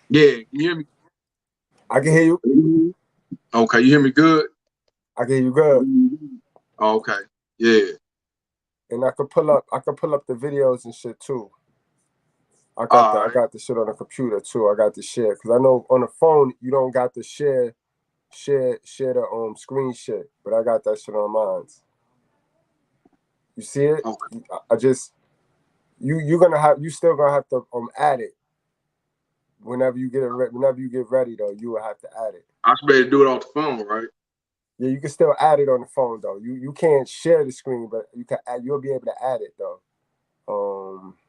Yeah, can you hear me? I can hear you. Okay, you hear me good? I can hear you good. Okay, yeah. And I could pull up the videos and shit too. All I right. got the shit on the computer too. I got the share because I know on the phone you don't got the share the screen shit, but I got that shit on mine. You see it? Okay. I just you still gonna have to add it whenever you whenever you get ready though. You will have to add it. I should be able to do it off the phone, right? Yeah, you can still add it on the phone though. You can't share the screen, but you can add. You'll be able to add it though.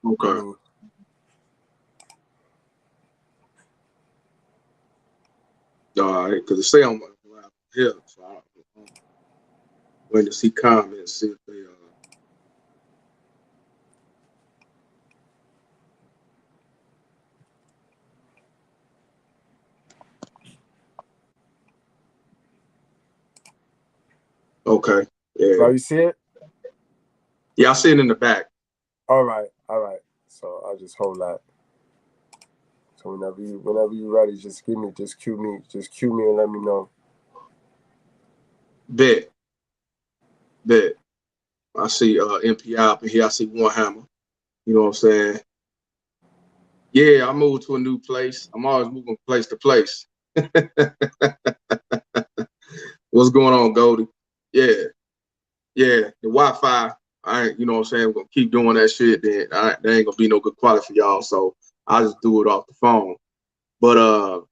Let Okay. me. All right, because it say on my here, so I'm waiting to see comments, see if they okay. Oh, Yeah. you see it? Yeah, I see it in the back. All right, all right. So I'll just hold that. So whenever you ready, just cue me and let me know. Bet. Bet. I see MPI up in here. I see Warhammer. You know what I'm saying? Yeah, I moved to a new place. I'm always moving place to place. What's going on, Goldie? Yeah, yeah. The Wi-Fi, I ain't, you know what I'm saying? We're gonna keep doing that shit, then there ain't gonna be no good quality for y'all. So I just do it off the phone. But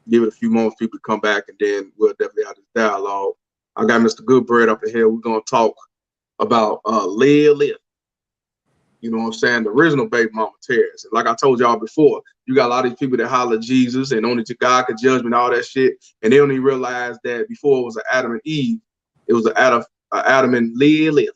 give it a few moments, people to come back, and then we'll definitely have this dialogue. I got Mr. Goodbread up in here. We're gonna talk about Lilith. You know what I'm saying? The original baby mama tears. Like I told y'all before, you got a lot of these people that holler Jesus and only to God could judge me and all that shit. And they don't even realize that before it was an Adam and Eve, it was an Adam and Lilith.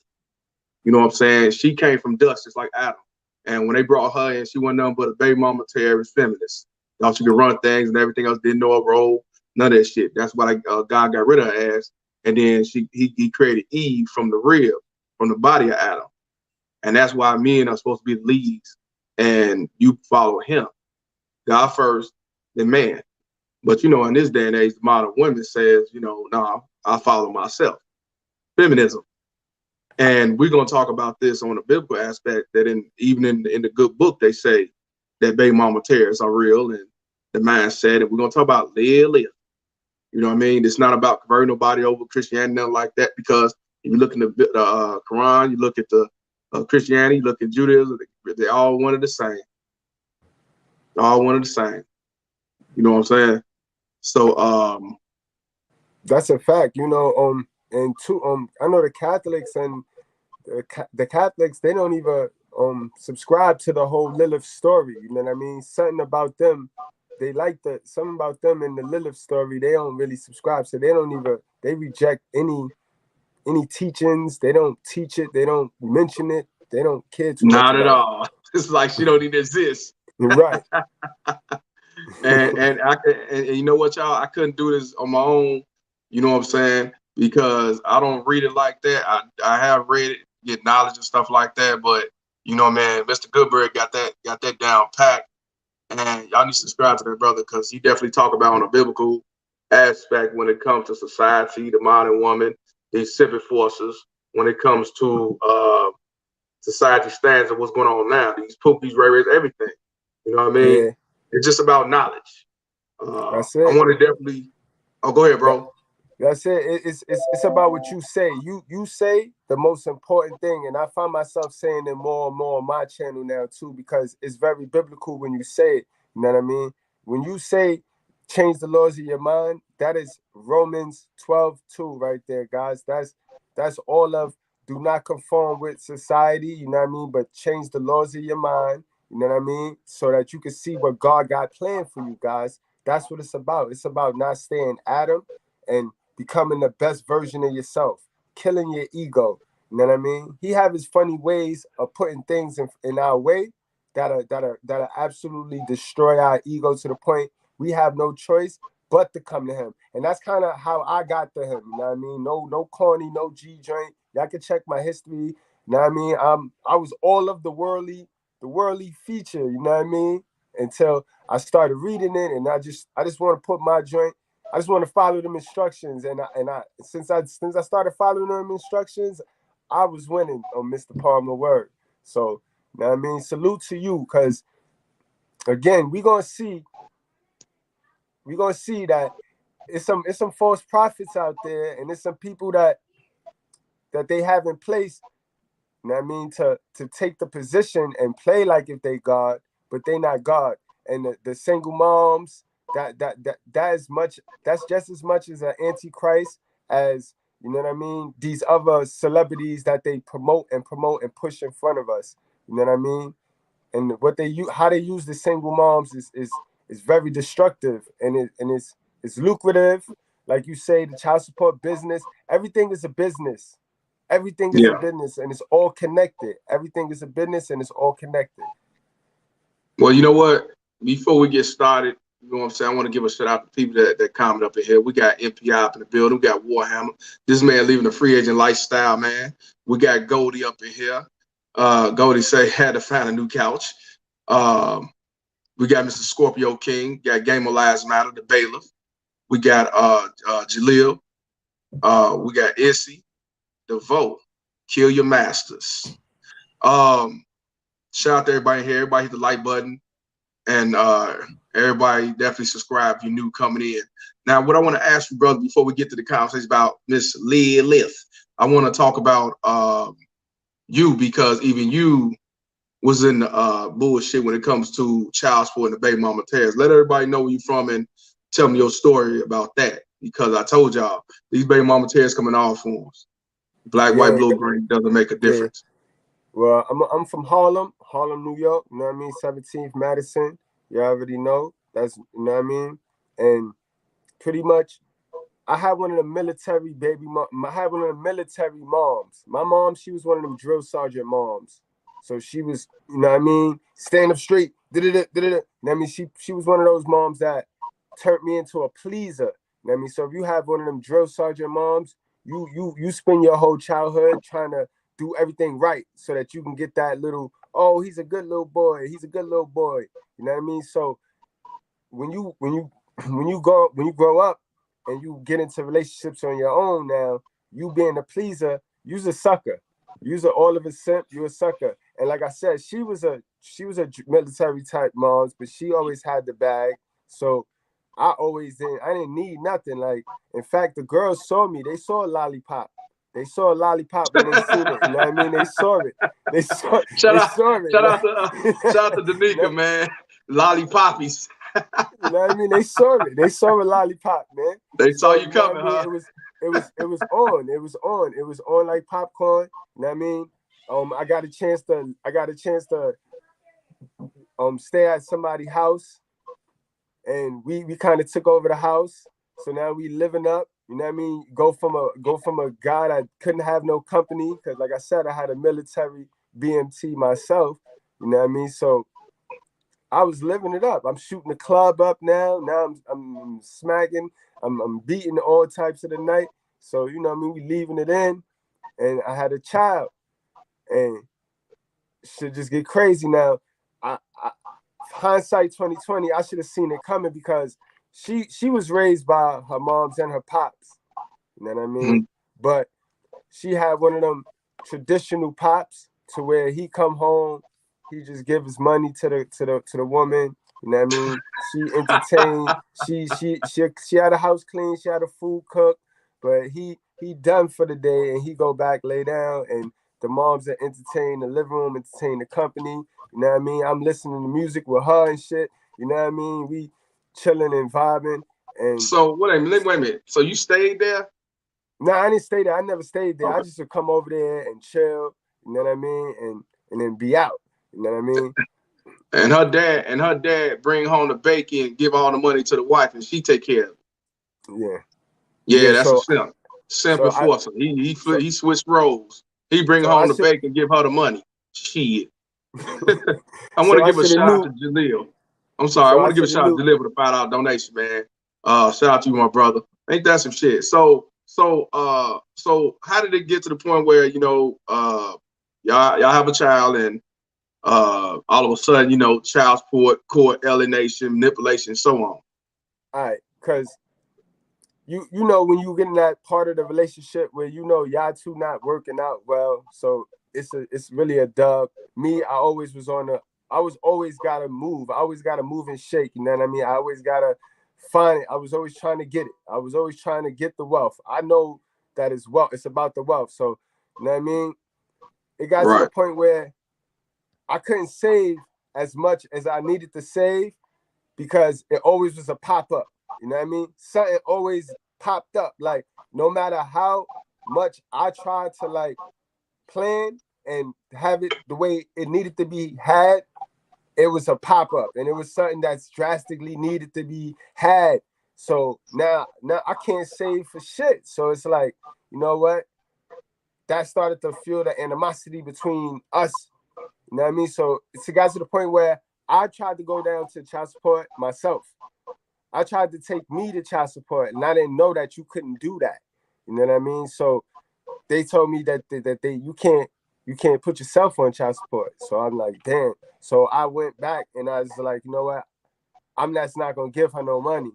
You know what I'm saying? She came from dust just like Adam. And when they brought her in, she wasn't nothing but a baby mama terrorist feminist. Thought she could run things and everything else, didn't know a role, none of that shit. That's why God got rid of her ass. And then he created Eve from the rib, from the body of Adam. And that's why men are supposed to be the leads and you follow him. God first, then man. But you know, in this day and age, the modern woman says, you know, no, I follow myself. Feminism. And we're gonna talk about this on a biblical aspect that even in the good book they say that baby mama terrorists are real and the mindset. And we're gonna talk about live. You know what I mean? It's not about converting nobody over Christianity, nothing like that. Because if you look in the Quran, you look at the Christianity, you look at Judaism, they're all one of the same. All one of the same. You know what I'm saying? So That's a fact. And two I know the Catholics and the Catholics, they don't even subscribe to the whole Lilith story. You know what I mean? Something about them, they like something about them in the Lilith story. They don't really subscribe, so they reject any teachings. They don't teach it. They don't mention it. They don't care too much not at about all. It's like she don't even exist. it. Right. And and you know what, y'all? I couldn't do this on my own. You know what I'm saying? Because I don't read it like that. I have read it, get knowledge and stuff like that. But you know, man, Mr. Goodberg got that down packed. And y'all need to subscribe to that brother because he definitely talk about on a biblical aspect when it comes to society, the modern woman, these civic forces, when it comes to society stands and what's going on now, these poopies, railways, everything. You know what I mean? Yeah. It's just about knowledge. That's I it. want to definitely. Oh, go ahead, That, bro. that's it. It's about what you say. You say the most important thing, and I find myself saying it more and more on my channel now too, because it's very biblical when you say it. You know what I mean? When you say change the laws of your mind, that is Romans 12:2 right there, guys. That's all of do not conform with society, you know what I mean? But change the laws of your mind, you know what I mean? So that you can see what God got planned for you guys. That's what it's about. It's about not staying Adam and becoming the best version of yourself, killing your ego. You know what I mean? He have his funny ways of putting things in our way that'll absolutely destroy our ego to the point we have no choice but to come to him. And that's kind of how I got to him. You know what I mean? No corny, no G joint. Y'all can check my history. You know what I mean? I was all of the worldly feature, you know what I mean? until I started reading it, and I just want to put my joint. I just want to follow them instructions, and since I started following them instructions, I was winning on Mr. Palmer word. So, you know what I mean, salute to you, because again, we're gonna see that it's some false prophets out there, and it's some people that they have in place, you know what I mean, to take the position and play like if they God, but they not God. And the single moms, that's just as much as an antichrist as, you know what I mean, these other celebrities that they promote and push in front of us. You know what I mean? And how they use the single moms is very destructive, and it's lucrative. Like you say, the child support business, everything is a business. Everything is a business, and it's all connected. Everything is a business, and it's all connected. Well, you know what? Before we get started, you know what I'm saying, I want to give a shout out to people that comment up in here. We got MPI up in the building. We got Warhammer. This man living a free agent lifestyle, man. We got Goldie up in here. Goldie say had to find a new couch. We got Mr. Scorpio King. Got Game of Lives Matter, the bailiff. We got Jalil. We got Issy, the vote. Kill your masters. Shout out to everybody here. Everybody hit the like button. And everybody definitely subscribe if you're new coming in. Now, what I want to ask you, brother, before we get to the conversation about Miss Lilith, I want to talk about you, because even you was in bullshit when it comes to child support and the baby mama tears. Let everybody know where you're from and tell me your story about that, because I told y'all these baby mama tears come in all forms. Black, white, blue, green doesn't make a difference. Well, I'm from Harlem, New York. You know what I mean? 17th Madison. You already know. That's, you know what I mean? And pretty much, I had one of the military I had one of the military moms. My mom, she was one of them drill sergeant moms. So she was, you know what I mean, stand up straight. You know what I mean? She was one of those moms that turned me into a pleaser. You know what I mean? So if you have one of them drill sergeant moms, you spend your whole childhood trying to do everything right so that you can get that little, oh, he's a good little boy. He's a good little boy. You know what I mean? So when you grow up and you get into relationships on your own now, you being a pleaser, you's a sucker. You's all of a simp, you a sucker. And like I said, she was a military type mom, but she always had the bag. So I didn't need nothing. Like, in fact, the girls saw me, they saw a lollipop. They saw a lollipop when they seen it. You know what I mean? They saw it. Shout out to Danica, man. Lollipoppies. You know what I mean? They saw it. They saw a lollipop, man. They saw you coming, huh? It was on. It was on like popcorn. You know what I mean? I got a chance to stay at somebody's house, and we kind of took over the house. So now we living up. You know what I mean? Go from a guy that couldn't have no company, because like I said, I had a military BMT myself. You know what I mean? So I was living it up. I'm shooting the club up now. Now I'm smacking. I'm beating all types of the night. So, you know what I mean? We leaving it in. And I had a child. And shit just get crazy now. Hindsight 2020, I should have seen it coming, because she was raised by her moms and her pops. You know what I mean? Mm-hmm. But she had one of them traditional pops to where he come home, he just give his money to the woman. You know what I mean? She entertained. She had a house clean. She had a food cooked. But he done for the day, and he go back, lay down, and the moms that entertain the living room, entertain the company. You know what I mean? I'm listening to music with her and shit. You know what I mean? We chilling and vibing. And so wait a minute. So you stayed there? No, I didn't stay there. I never stayed there. Okay. I just would come over there and chill. You know what I mean? And then be out. You know what I mean? And her dad bring home the bacon, give all the money to the wife, and she take care of it. Yeah, that's so, a simp. Simp enforcer. He switched roles. He bring home the bacon, give her the money. Shit. I want to give a shout out to Jalil. I'm sorry, I want to give a shout out to Jalil with a $5 donation, man. Shout out to you, my brother. Ain't that some shit? So how did it get to the point where, you know, y'all have a child, and all of a sudden, you know, child support, court, alienation, manipulation, so on. All right, because you know when you get in that part of the relationship where you know y'all two not working out well, so it's really a dub. Me, I always gotta move. I always gotta move and shake. You know what I mean? I always gotta find it. I was always trying to get it. I was always trying to get the wealth. I know that it's wealth. It's about the wealth. So you know what I mean? It got to the point where I couldn't save as much as I needed to save because it always was a pop up. You know what I mean? Something always popped up. Like no matter how much I tried to like plan and have it the way it needed to be had, it was a pop up, and it was something that's drastically needed to be had. So now I can't save for shit. So it's like, you know what? That started to fuel the animosity between us. You know what I mean? So it got to the point where I tried to go down to child support myself. I tried to take me to child support, and I didn't know that you couldn't do that. You know what I mean? So they told me that you can't put yourself on child support. So I'm like, damn. So I went back and I was like, you know what? I'm just not gonna give her no money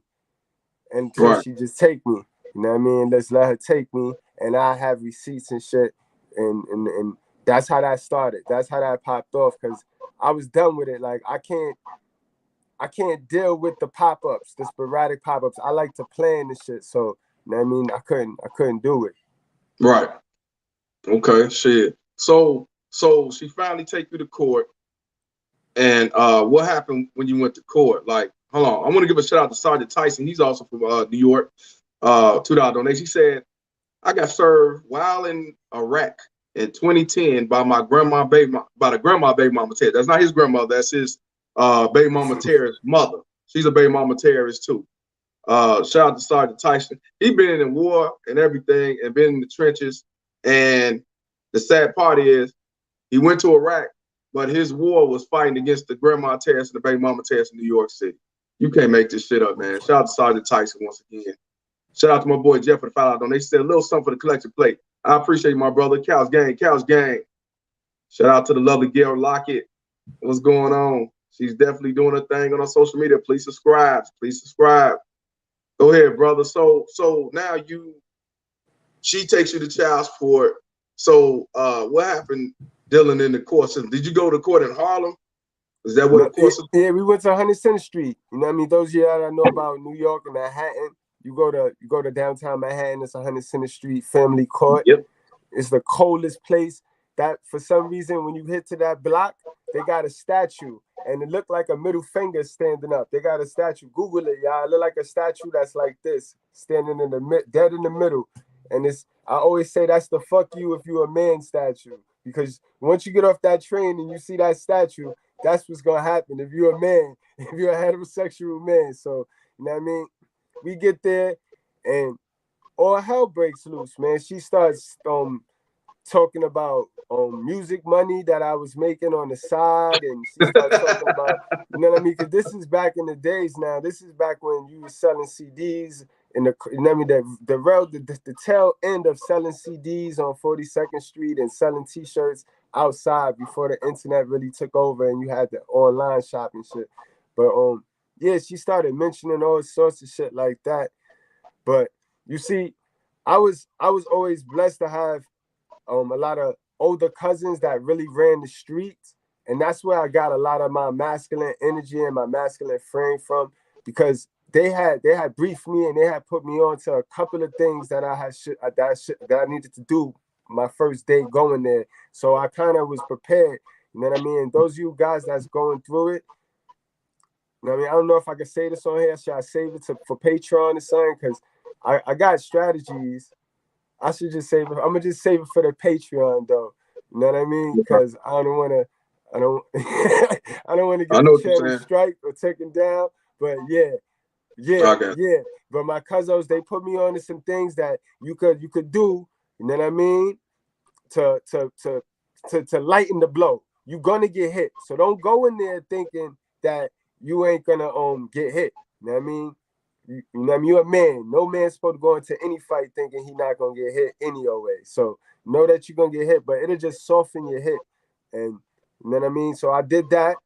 until she just take me. You know what I mean? Let's let her take me, and I have receipts and shit. And that's how that started. That's how that popped off because I was done with it. Like I can't deal with the pop-ups, the sporadic pop-ups. I like to plan the shit. So you know what I mean? I couldn't do it. Right. Okay, shit. So she finally take you to court. And what happened when you went to court? Like, hold on. I want to give a shout out to Sergeant Tyson. He's also from New York. $2 donation. He said, I got served while in Iraq in 2010 by the grandma baby mama terrorist. That's not his grandmother. That's his baby mama terrorist mother. She's a baby mama terrorist too. Shout out to Sergeant Tyson. He been in war and everything and been in the trenches. And the sad part is he went to Iraq, but his war was fighting against the grandma terrorists and the baby mama terrorists in New York City. You can't make this shit up, man. Shout out to Sergeant Tyson once again. Shout out to my boy Jeff for the $5 donation. They said a little something for the collective plate. I appreciate you, my brother. Couch gang. Shout out to the lovely Gail Lockett. What's going on? She's definitely doing her thing on her social media. Please subscribe. Go ahead, brother. So now she takes you to child support. So what happened dealing in the court system? Did you go to court in Harlem? Is that what the court system? Yeah, we went to 100th Street. You know what I mean? Those years I know about New York and Manhattan. You go to downtown Manhattan, it's 100th Street Family Court. Yep. It's the coldest place. That for some reason when you hit to that block, they got a statue and it looked like a middle finger standing up. They got a statue. Google it, y'all. It look like a statue that's like this, standing in the dead in the middle. And I always say that's the fuck you if you a man statue. Because once you get off that train and you see that statue, that's what's gonna happen if you're a man, if you're a heterosexual man. So you know what I mean? We get there and all hell breaks loose, man. She starts talking about music money that I was making on the side, and she started talking about, you know what I mean? Because this is back in the days now. This is back when you were selling CDs in the, you know what I mean, the tail end of selling CDs on 42nd Street and selling T-shirts outside before the internet really took over and you had the online shopping shit. But yeah, she started mentioning all sorts of shit like that. But you see, I was always blessed to have a lot of older cousins that really ran the streets, and that's where I got a lot of my masculine energy and my masculine frame from, because they had briefed me and they had put me on to a couple of things that I needed to do my first day going there. So I kind of was prepared. You know what I mean? And those of you guys that's going through it, you know what I mean? I don't know if I can say this on here. Should I save it for Patreon or something? Because I got strategies. I should just save it. I'm gonna just save it for the Patreon though. You know what I mean? Because I don't want to get the channel strike or taken down. But yeah. But my cousins, they put me on to some things that you could do. You know what I mean? To lighten the blow. You're gonna get hit, so don't go in there thinking that you ain't gonna get hit. You know what I mean? You know what I mean? You're a man. No man's supposed to go into any fight thinking he's not gonna get hit any way. So know that you're gonna get hit, but it'll just soften your hit. And You know what I mean? So I did that.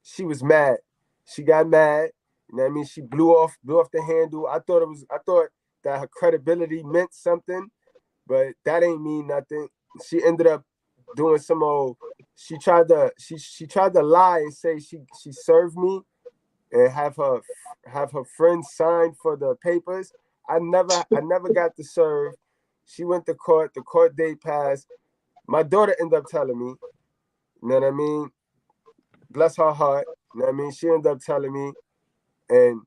She was mad. She got mad. You know what I mean? She blew off the handle. I thought that her credibility meant something, but that ain't mean nothing. She ended up doing some old. She tried to lie and say she served me and have her friend sign for the papers. I never got to serve. She went to court. The court date passed. My daughter ended up telling me. You know what I mean? Bless her heart. You know what I mean? She ended up telling me, and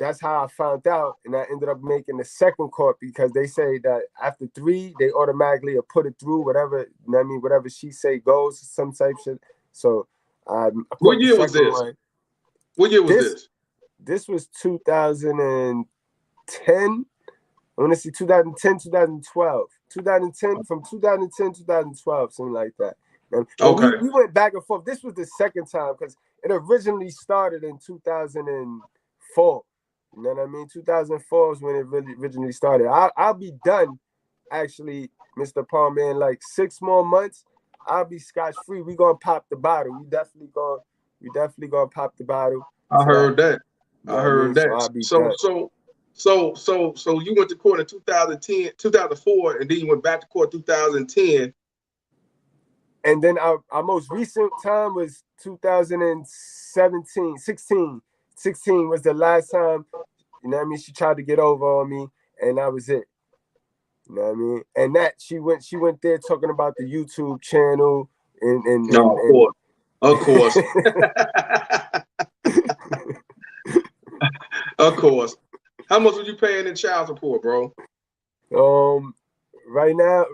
that's how I found out. And I ended up making the second court because they say that after 3, they automatically put it through whatever. You know what I mean? Whatever she say goes, some type shit. So I What put the year was second this? one. What year was this? This was 2010. I want to see 2010, 2012. 2010, from 2010, 2012, something like that. And Okay. we went back and forth. This was the second time because it originally started in 2004. You know what I mean? 2004 is when it really originally started. I'll be done, actually, Mr. Palmer, in like 6 more months. I'll be scotch-free. We gonna pop the bottle. We definitely gonna pop the bottle. I heard that. You know I what heard mean? that. So I'll be done. So you went to court in 2010, 2004, and then you went back to court 2010. And then our most recent time was 2017, 16. 16 was the last time, you know what I mean? She tried to get over on me, and that was it. You know what I mean? And that she went there talking about the YouTube channel and No, of course. Of course. How much were you paying in child support, bro? Right now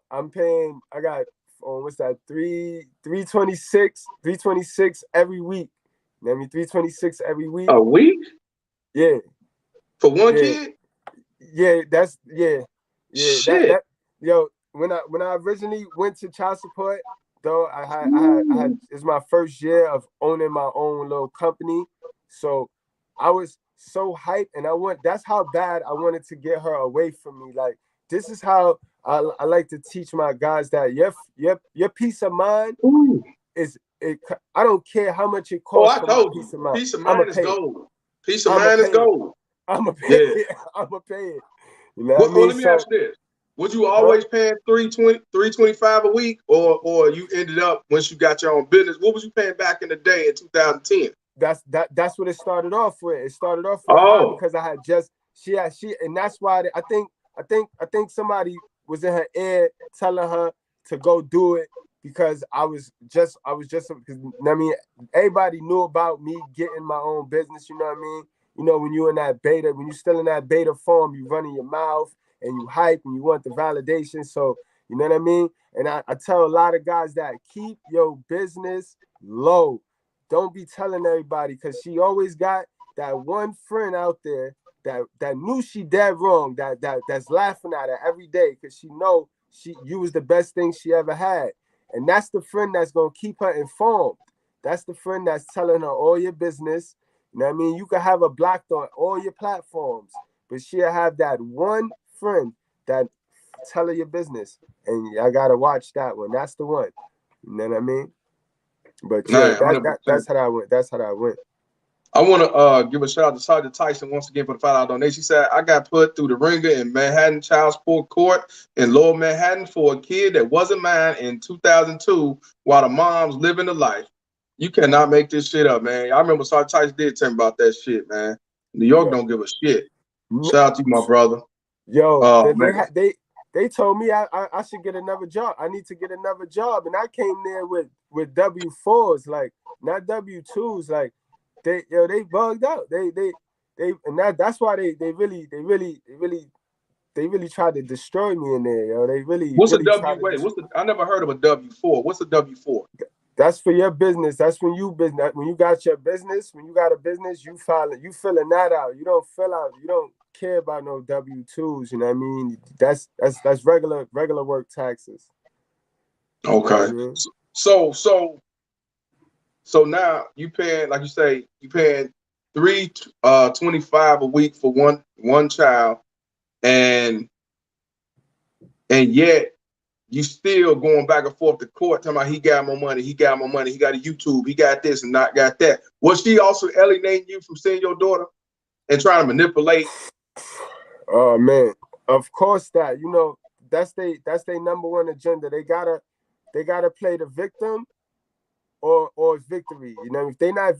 I'm paying. I got what's that? 326 every week. You know what I mean? 326 every week. A week? Yeah. For one kid? Yeah, that's Shit. that yo, when I originally went to child support, though, I had it's my first year of owning my own little company. So I was so hyped, and that's how bad I wanted to get her away from me. Like, this is how I like to teach my guys that your peace of mind is it. I don't care how much it costs for my peace of mind. Peace of mind is gold. Peace of I'ma mind is pay it. gold. I'ma pay it. I'ma pay it. You know what I mean? Well, let me ask you this. Was you always paying $325 a week, or you ended up, once you got your own business, what was you paying back in the day in 2010? That's what it started off with. It started off with high because I had just she and that's why I think somebody was in her ear telling her to go do it because I was just because I mean, everybody knew about me getting my own business, you know what I mean? You know, when you're still in that beta form, you running your mouth and you hype and you want the validation. So, you know what I mean? And I tell a lot of guys that keep your business low. Don't be telling everybody, because she always got that one friend out there that knew she dead wrong, that's laughing at her every day because she know you was the best thing she ever had. And that's the friend that's gonna keep her informed. That's the friend that's telling her all your business. You know what I mean? You can have her blocked on all your platforms, but she'll have that one friend that tell her your business. And I gotta watch that one. That's the one. You know what I mean? But yeah, that's how I went. That's how I went. I want to give a shout out to Sergeant Tyson once again for the $5 donation. She said, I got put through the ringer in Manhattan Child Support Court in Lower Manhattan for a kid that wasn't mine in 2002 while the moms living the life. You cannot make this shit up, man. I remember Sergeant Tyson did tell me about that shit, man. New York don't give a shit. Shout out to you, my brother. Yo, they told me I should get another job. I need to get another job, and I came there with W-4s, like not W-2s. Like they bugged out. They and that's why they really tried to destroy me in there, yo. They really What's really a W? Wait, I never heard of a W-4. What's a W-4? That's for your business. That's when you business. When you got your business, when you got a business, you filling that out. You don't care about no W-2s, you know what I mean? That's regular work taxes. Okay. You know what I mean? So now you paying, like you say, you paying $325 a week for one child, and yet you still going back and forth to court talking about he got more money, he got more money, he got a YouTube, he got this and not got that. Was she also alienating you from seeing your daughter and trying to manipulate? Oh man, of course that, you know, that's their number one agenda. They gotta play the victim or victory. You know, if they're not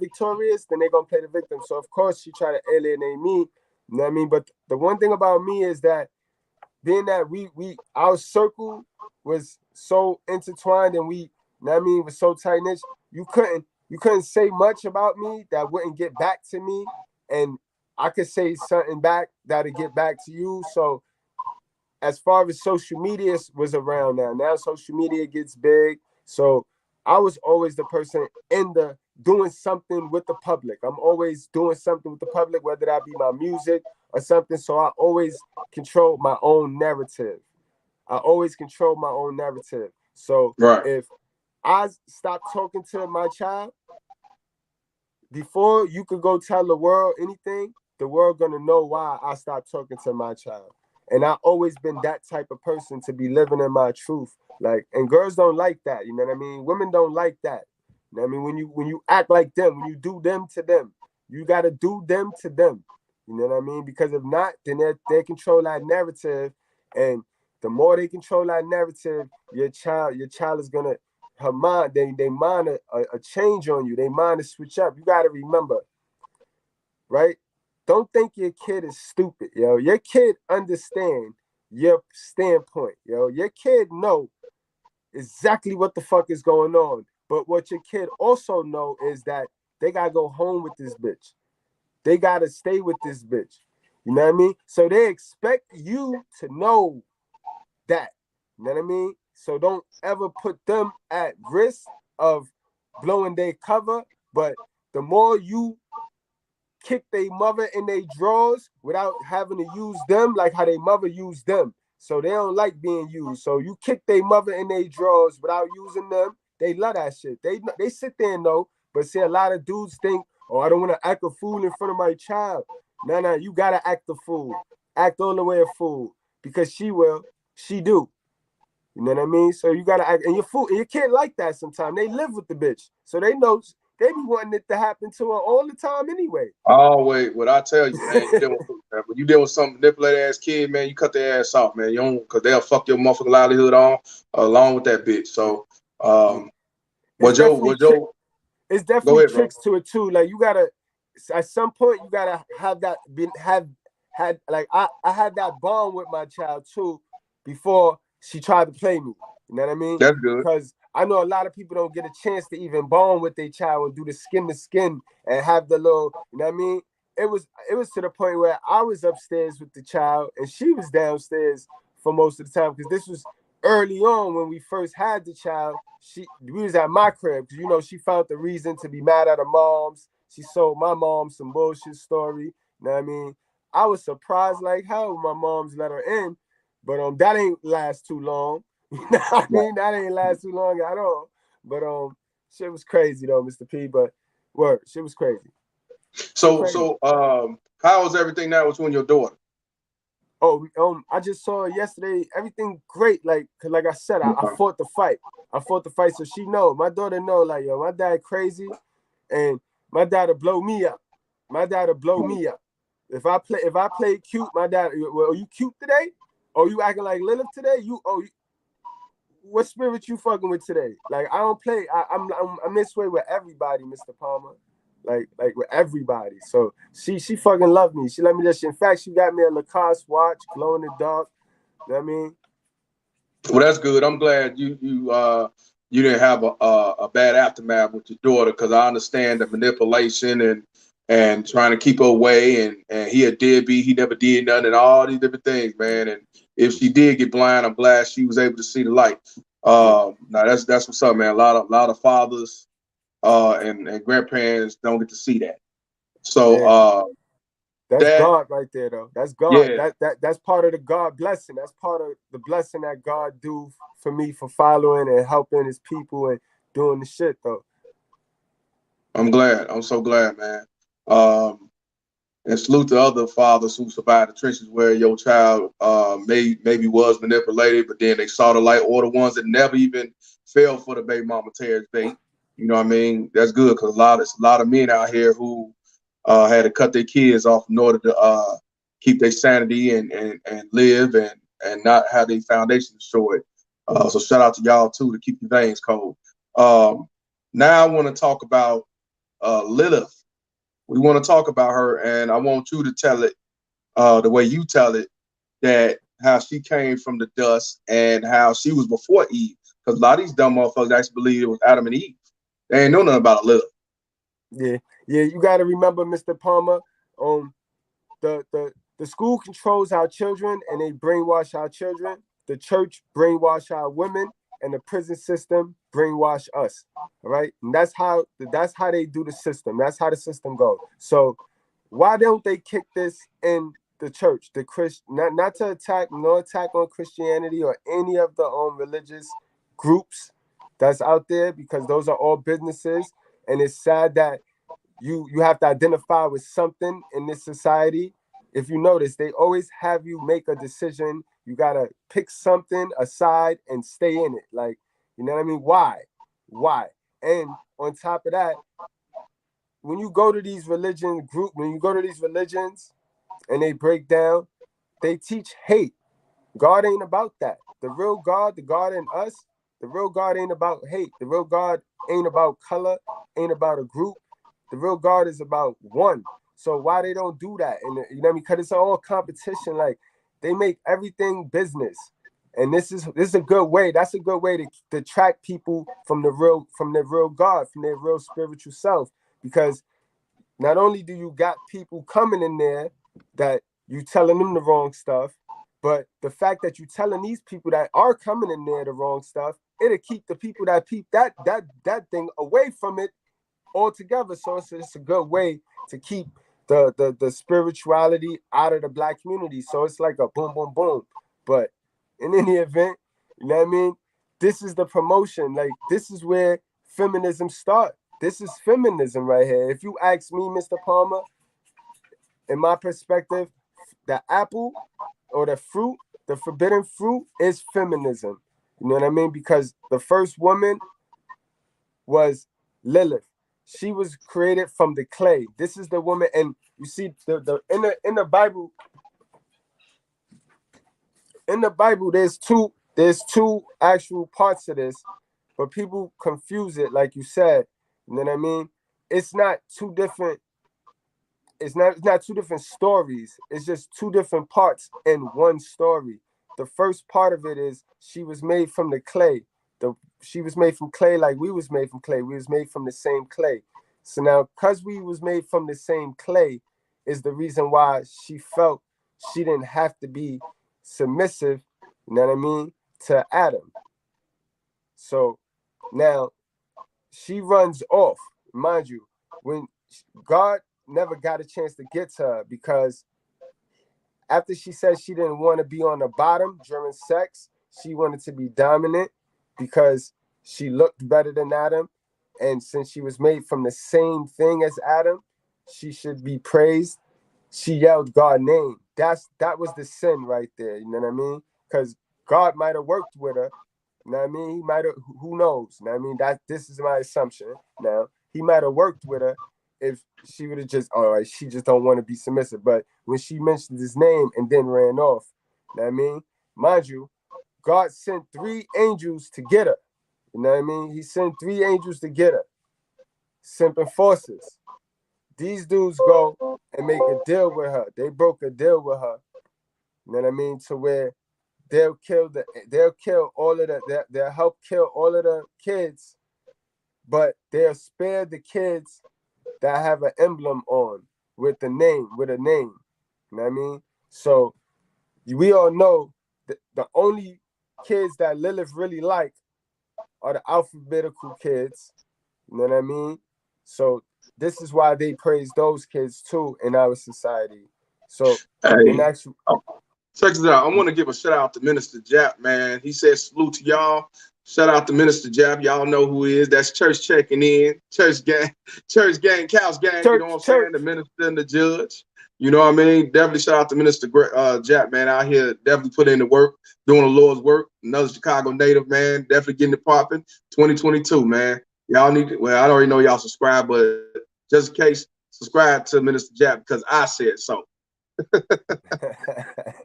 victorious, then they're gonna play the victim. So of course she tried to alienate me. You know what I mean? But the one thing about me is that being that our circle was so intertwined and we, you know what I mean, was so tight knit, you couldn't say much about me that wouldn't get back to me, and I could say something back that'll get back to you. So as far as social media was around now social media gets big. So I was always the person in the doing something with the public. I'm always doing something with the public, whether that be my music or something. So I always control my own narrative. So Right. if I stop talking to my child, before you could go tell the world anything, the world gonna know why I stopped talking to my child. And I always been that type of person to be living in my truth. Like, and girls don't like that, you know what I mean? Women don't like that. You know what I mean? When you act like them, when you do them to them, you gotta do them to them. You know what I mean? Because if not, then they control that narrative. And the more they control that narrative, your child is gonna, her mind, they mind a change on you. They mind to switch up. You gotta remember, right? Don't think your kid is stupid, yo. Your kid understand your standpoint, yo. Your kid know exactly what the fuck is going on. But what your kid also know is that they gotta go home with this bitch. They gotta stay with this bitch. You know what I mean? So they expect you to know that. You know what I mean? So don't ever put them at risk of blowing their cover. But the more you kick their mother in their drawers without having to use them like how their mother used them. So they don't like being used. So you kick their mother in their drawers without using them. They love that shit. They sit there and know. But see, a lot of dudes think, oh, I don't want to act a fool in front of my child. No, you gotta act a fool. Act all the way a fool. Because she will. She do. You know what I mean? So you gotta act, and your kid like that sometimes. They live with the bitch. So they know they be wanting it to happen to her all the time anyway. Always, what I tell you, man, when you deal with some manipulated ass kid, man, you cut their ass off, man. You don't, because they'll fuck your motherfucking livelihood on along with that bitch. So, it's definitely go ahead, bro. tricks to it too. Like you gotta, at some point, you gotta have that had like I had that bond with my child too before she tried to play me. You know what I mean? That's good. Because I know a lot of people don't get a chance to even bond with their child and do the skin to skin and have the little, you know what I mean? It was to the point where I was upstairs with the child and she was downstairs for most of the time, because this was early on when we first had the child. We was at my crib because, you know, she found the reason to be mad at her moms. She sold my mom some bullshit story. You know what I mean? I was surprised like hell when my mom's let her in, but that ain't last too long. You know what I mean? That ain't last too long at all. But shit was crazy though, Mr. P. But shit was crazy. So how is everything now with you and your daughter? Oh, I just saw her yesterday. Everything great. Like I said, I fought the fight. So she know. My daughter know. Like, yo, my dad crazy, and my dad'll blow me up. If I play cute, my dad. Well, are you cute today? Oh, you acting like Lilith today? What spirit you fucking with today? Like, I don't play. I'm this way with everybody, Mr. Palmer. Like with everybody. So she fucking loved me. She let me just. In fact, she got me a Lacoste watch, glow in the dark. You know what I mean? Well, that's good. I'm glad you didn't have a bad aftermath with your daughter, because I understand the manipulation and trying to keep her away, and he a deadbeat, he never did nothing, and all these different things, man. And if she did get blind, I'm glad she was able to see the light. Now that's what's up, man. A lot of fathers and grandparents don't get to see that. So that's God right there, though. That's God. Yeah. That's part of the God blessing. That's part of the blessing that God do for me for following and helping his people and doing the shit, though. I'm glad. I'm so glad, man. And salute to other fathers who survived the trenches where your child maybe was manipulated, but then they saw the light, or the ones that never even fell for the baby mama terrorist bait. You know what I mean? That's good, because a lot of men out here who had to cut their kids off in order to keep their sanity and live and not have their foundation destroyed. So shout out to y'all too, to keep your veins cold. Now I want to talk about Lilith. We want to talk about her, and I want you to tell it the way you tell it, that how she came from the dust and how she was before Eve. Because a lot of these dumb motherfuckers actually believe it was Adam and Eve. They ain't know nothing about Lilith. Yeah, you got to remember, Mr. Palmer, the school controls our children and they brainwash our children. The church brainwash our women, and the prison system brainwash us. All right, and that's how they do the system. That's how the system goes. So why don't they kick this in the church, the not to attack, no attack on Christianity or any of the religious groups that's out there, because those are all businesses, and it's sad that you have to identify with something in this society. If you notice, they always have you make a decision. You gotta pick something aside and stay in it. Like, you know what I mean? Why? And on top of that, when you go to these religions and they break down, they teach hate. God ain't about that. The real God, the God in us, the real God ain't about hate. The real God ain't about color, ain't about a group. The real God is about one. So why they don't do that? And you know what I mean? Because it's all competition. Like, they make everything business. And this is a good way. That's a good way to detract people from their real God, from their real spiritual self. Because not only do you got people coming in there that you telling them the wrong stuff, but the fact that you telling these people that are coming in there the wrong stuff, it'll keep the people that peep that thing away from it altogether. So it's a good way to keep the spirituality out of the Black community. So it's like a boom, boom, boom. But in any event, you know what I mean? This is the promotion. Like, this is where feminism starts. This is feminism right here. If you ask me, Mr. Palmer, in my perspective, the apple or the fruit, the forbidden fruit, is feminism. You know what I mean? Because the first woman was Lilith. She was created from the clay. This is the woman, and you see in the Bible. In the Bible, there's two actual parts of this, but people confuse it, like you said. You know what I mean? It's not two different. It's not two different stories. It's just two different parts in one story. The first part of it is she was made from the clay. She was made from clay like we was made from clay. We was made from the same clay. So now, because we was made from the same clay, is the reason why she felt she didn't have to be submissive, you know what I mean, to Adam. So now she runs off. Mind you, when God never got a chance to get to her, because after she said she didn't want to be on the bottom during sex, she wanted to be dominant because she looked better than Adam. And since she was made from the same thing as Adam, she should be praised. She yelled God's name. That was the sin right there. You know what I mean? Because God might have worked with her. You know what I mean? He might have, who knows? You know what I mean? This is my assumption. Now, he might have worked with her if she would have just, all right, she just don't want to be submissive. But when she mentioned his name and then ran off, you know what I mean? Mind you, God sent 3 angels to get her. You know what I mean? He sent 3 angels to get her. Simping forces. These dudes go and make a deal with her. They broke a deal with her. You know what I mean? To where they'll kill all of they'll help kill all of the kids, but they'll spare the kids that have an emblem on with a name. You know what I mean? So we all know that the only kids that Lilith really like are the alphabetical kids. You know what I mean? So this is why they praise those kids too in our society. So in Hey, actual, check this out. I want to give a shout out to Minister Jap, man. He said salute to y'all. Shout out to Minister Jap. Y'all know who he is. That's church checking in. Church gang, couch gang, you know what I'm saying? The minister and the judge. You know what I mean? Definitely shout out to Minister Jack, man, out here definitely put in the work, doing the Lord's work. Another Chicago native, man, definitely getting it popping. 2022, man. Y'all need to, well, I already know y'all subscribe, but just in case, subscribe to Minister Jack because I said so.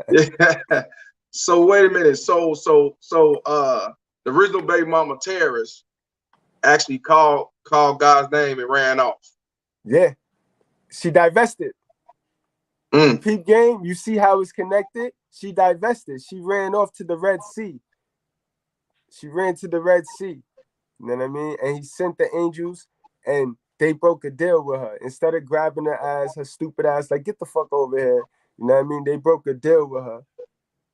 Yeah. So wait a minute. The original baby mama terrorist actually called God's name and ran off. Yeah. She divested. You peep game, you see how it's connected? She divested. She ran off to the Red Sea. She ran to the Red Sea. You know what I mean? And he sent the angels and they broke a deal with her. Instead of grabbing her ass, her stupid ass, like, get the fuck over here. You know what I mean? They broke a deal with her.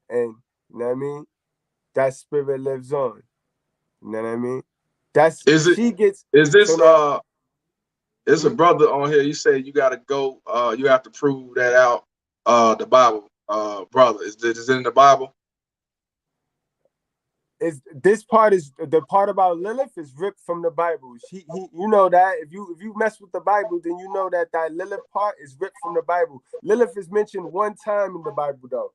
And, you know what I mean? That spirit lives on. You know what I mean? That's, is this so now, there's a brother on here, you say you gotta go, you have to prove that out, the Bible, brother. Is it in the Bible? This part is the part about Lilith is ripped from the Bible. You know that if you mess with the Bible, then you know that Lilith part is ripped from the Bible. Lilith is mentioned one time in the Bible though.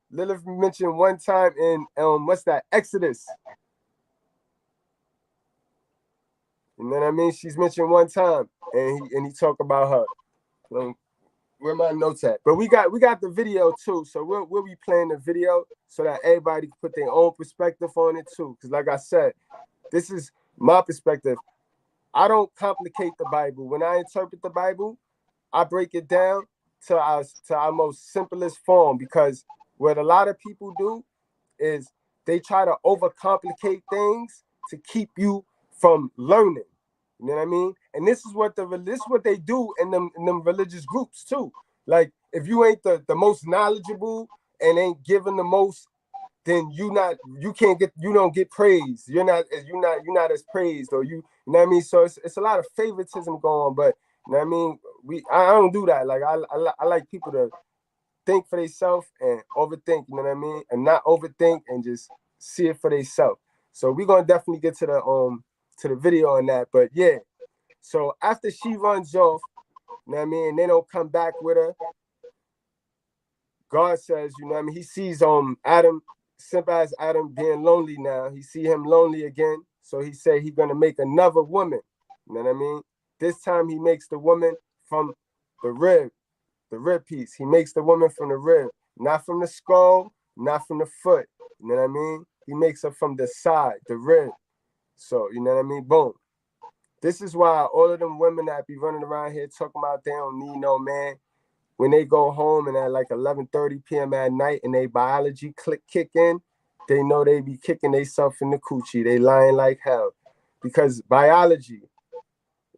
Lilith mentioned one time in what's that, Exodus. You know what I mean? She's mentioned one time, and he talk about her. Where my notes at? But we got the video too, so we'll be playing the video so that everybody can put their own perspective on it too. Because like I said, this is my perspective. I don't complicate the Bible. When I interpret the Bible, I break it down to our most simplest form. Because what a lot of people do is they try to overcomplicate things to keep you from learning. You know what I mean? And this is what they do in them religious groups too. Like if you ain't the most knowledgeable and ain't given the most, then you don't get praise. You're not as praised, or you know what I mean? So it's a lot of favoritism going on, but you know what I mean? I don't do that. Like I like people to think for themselves and overthink, you know what I mean? And not overthink and just see it for themselves. So we're gonna definitely get to the video on that. But yeah, so after she runs off, you know what I mean, they don't come back with her. God says, you know what I mean, he sees Adam, simple as Adam being lonely now. He see him lonely again. So he said he's gonna make another woman. You know what I mean? This time he makes the woman from the rib piece. He makes the woman from the rib, not from the skull, not from the foot. You know what I mean? He makes her from the side, the rib. So, you know what I mean? Boom. This is why all of them women that be running around here talking about they don't need no man, when they go home and at like 11:30 p.m. at night and they biology kick in, they know they be kicking themselves in the coochie. They lying like hell. Because biology,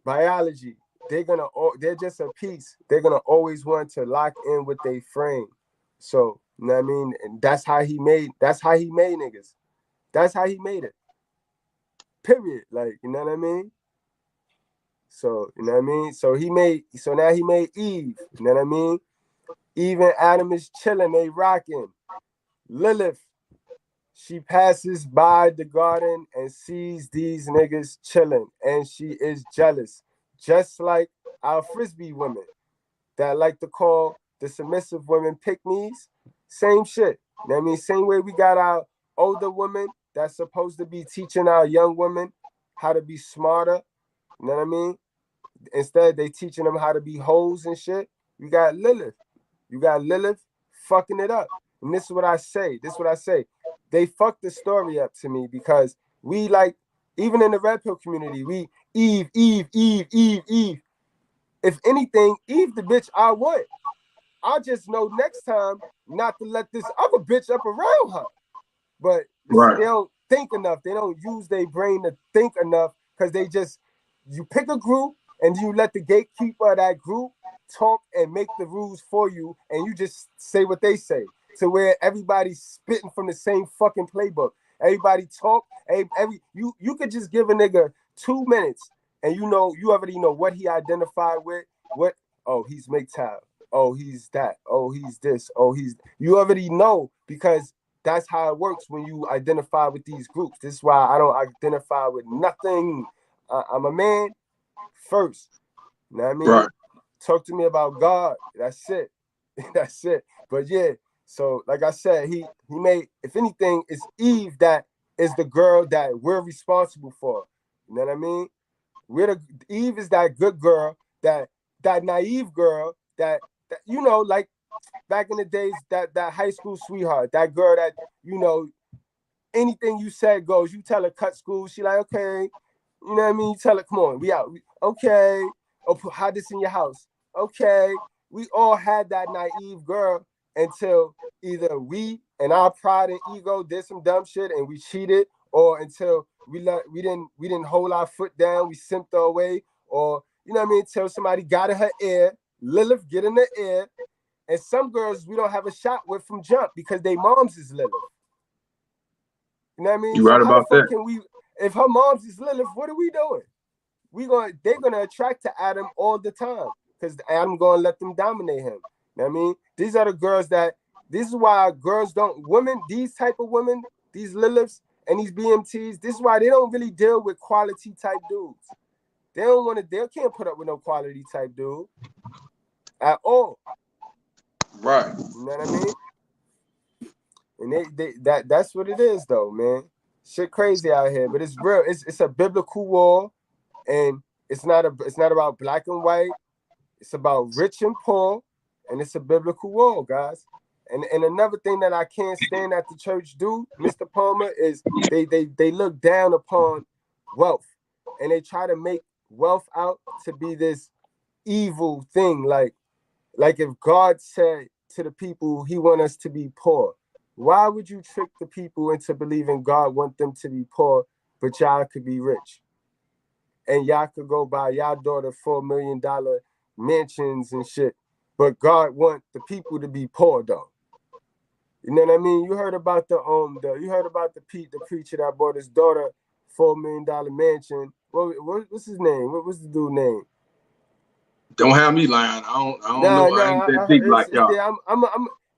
they're just a piece. They're gonna always want to lock in with their frame. So, you know what I mean? And that's how he made niggas. That's how he made it. Period. Like, you know what I mean? So, you know what I mean? So now he made Eve. You know what I mean? Eve and Adam is chilling, they rocking. Lilith, she passes by the garden and sees these niggas chilling, and she is jealous. Just like our frisbee women that like to call the submissive women pick-me's. Same shit. You know what I mean? Same way we got our older women that's supposed to be teaching our young women how to be smarter. You know what I mean? Instead, they teaching them how to be hoes and shit. You got Lilith. Fucking it up. And this is what I say. They fucked the story up to me because we like, even in the Red Pill community, we Eve. If anything, Eve the bitch I want. I just know next time not to let this other bitch up around her. But see, they don't think enough. They don't use their brain to think enough because you pick a group and you let the gatekeeper of that group talk and make the rules for you, and you just say what they say, to where everybody's spitting from the same fucking playbook. Everybody talk. You could just give a nigga 2 minutes, and you already know what he identified with. He's MGTOW. Oh, he's that. Oh, he's this. You already know, because that's how it works when you identify with these groups. This is why I don't identify with nothing. I'm a man first. You know what I mean? Right. Talk to me about God. That's it. That's it. But yeah, so like I said, he made, if anything, it's Eve that is the girl that we're responsible for. You know what I mean? Eve is that good girl, that naive girl, that you know, like back in the days, that high school sweetheart, that girl that, you know, anything you said goes. You tell her cut school, she like, okay. You know what I mean? You tell her, come on, we out. Okay. Or hide this in your house. Okay. We all had that naive girl until either we and our pride and ego did some dumb shit and we cheated, or until we didn't hold our foot down, we simped our way, or you know what I mean, until somebody got in her ear, Lilith get in the ear. And some girls we don't have a shot with from jump because they moms is Lilith. You know what I mean? You So right how the about fuck that. can we, if her mom's is Lilith, what are we doing? They're gonna attract to Adam all the time because Adam gonna let them dominate him. You know what I mean? These are the girls this is why these type of women, these Liliths and these BMTs, this is why they don't really deal with quality type dudes. They can't put up with no quality type dude at all. Right. You know what I mean? And that's what it is though, man. Shit crazy out here, but it's real. It's a biblical war, and it's not about black and white. It's about rich and poor, and it's a biblical war, guys. And another thing that I can't stand that the church do, Mr. Palmer, is they look down upon wealth, and they try to make wealth out to be this evil thing. Like if God said to the people he want us to be poor, why would you trick the people into believing God want them to be poor, but y'all could be rich? And y'all could go buy y'all daughter $4 million mansions and shit. But God want the people to be poor though. You know what I mean? You heard about the preacher that bought his daughter $4 million mansion. What's his name? What's the dude's name? Don't have me lying. I don't know. I ain't that deep like It's y'all. there.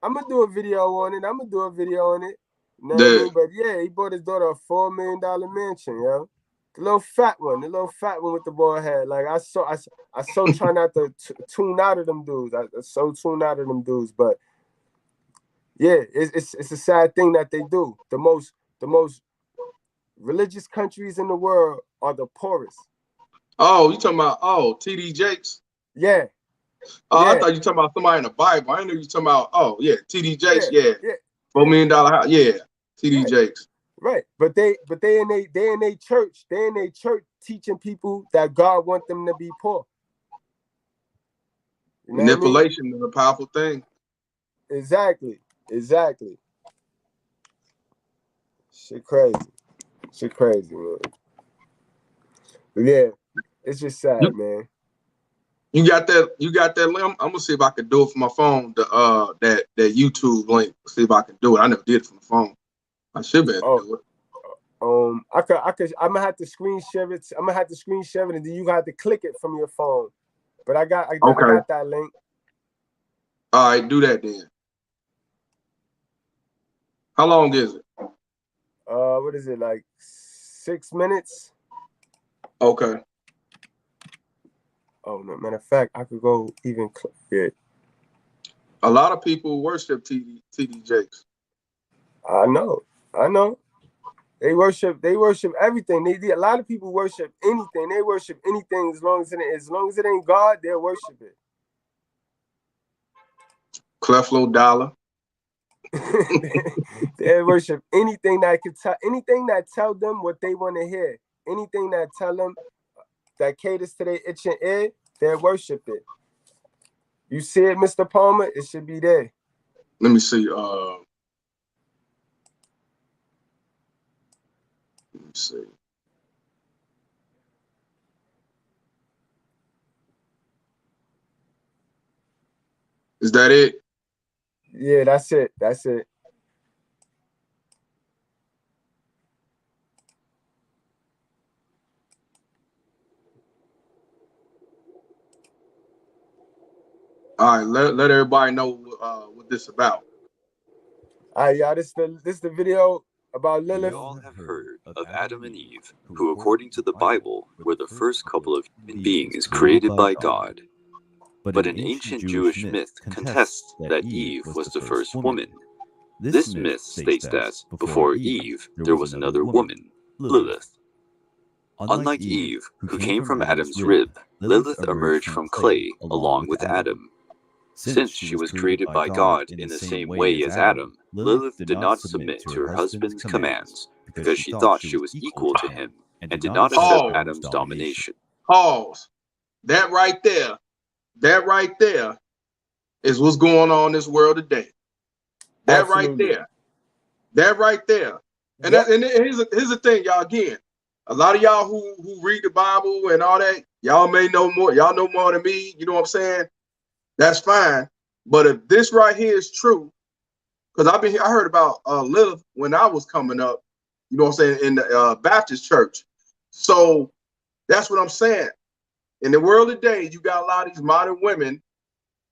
I'm gonna do a video on it. You know what I The mean? But yeah, he bought his daughter a $4 million mansion, yo. The little fat one with the bald head. Like I so try not to tune out of them dudes. I so tune out of them dudes. But yeah, it's a sad thing that they do. The most religious countries in the world are the poorest. Oh, you talking about TD Jakes? Yeah, Oh, I yeah, thought you talking about somebody in the Bible. I didn't know you talking about. Oh yeah, TD Jakes. yeah, Yeah, yeah, $4 yeah, million house. Yeah, TD yeah. Jakes. Right, but they in a church. They in a church teaching people that God want them to be poor. You know what I mean? Manipulation is a powerful thing. Exactly. Shit crazy, man. But yeah, it's just sad, You man. you got that? You got that link? I'm gonna see if I can do it from my phone. That YouTube link. See if I can do it. I never did it from the phone. I should be able to Oh, do it. I'm gonna have to screen share it. I'm gonna have to screen share it, and then you have to click it from your phone. But I got Okay. that link. All right, do that then. How long is it? What is it, like 6 minutes? Okay. Oh no, matter of fact, I could go even click it. A lot of people worship TD Jakes. I know. They worship everything. A lot of people worship anything. They worship anything as long as it ain't God, they'll worship it. Cleflo Dollar. They worship anything that tell them what they want to hear. Anything that tell them that caters to their itching ear, they'll worship it. You see it, Mr. Palmer, it should be there. Let me see. Let me see. Is that it? Yeah, that's it. All right. Let everybody know what this about. All right, y'all. This the video about We Lilith. all have heard of Adam and Eve, who, according to the Bible, were the first couple of human beings created by God. But an ancient Jewish myth contests that Eve was the first woman. This myth states that before Eve, there was another woman, Lilith. Unlike Eve, who came from Adam's rib, Lilith emerged from clay along with Adam. Since she was created by God in the same way as Adam, Lilith did not submit to her husband's commands because she thought she was equal to him and did not accept Adam's domination. Pause. That right there is what's going on in this world today. That Absolutely. right there. And Yep. and here's the thing, y'all. Again, a lot of y'all who read the Bible and all that, y'all may know more. Y'all know more than me. You know what I'm saying? That's fine. But if this right here is true, because I heard about Lilith when I was coming up, you know what I'm saying, in the Baptist church. So that's what I'm saying. In the world today, you got a lot of these modern women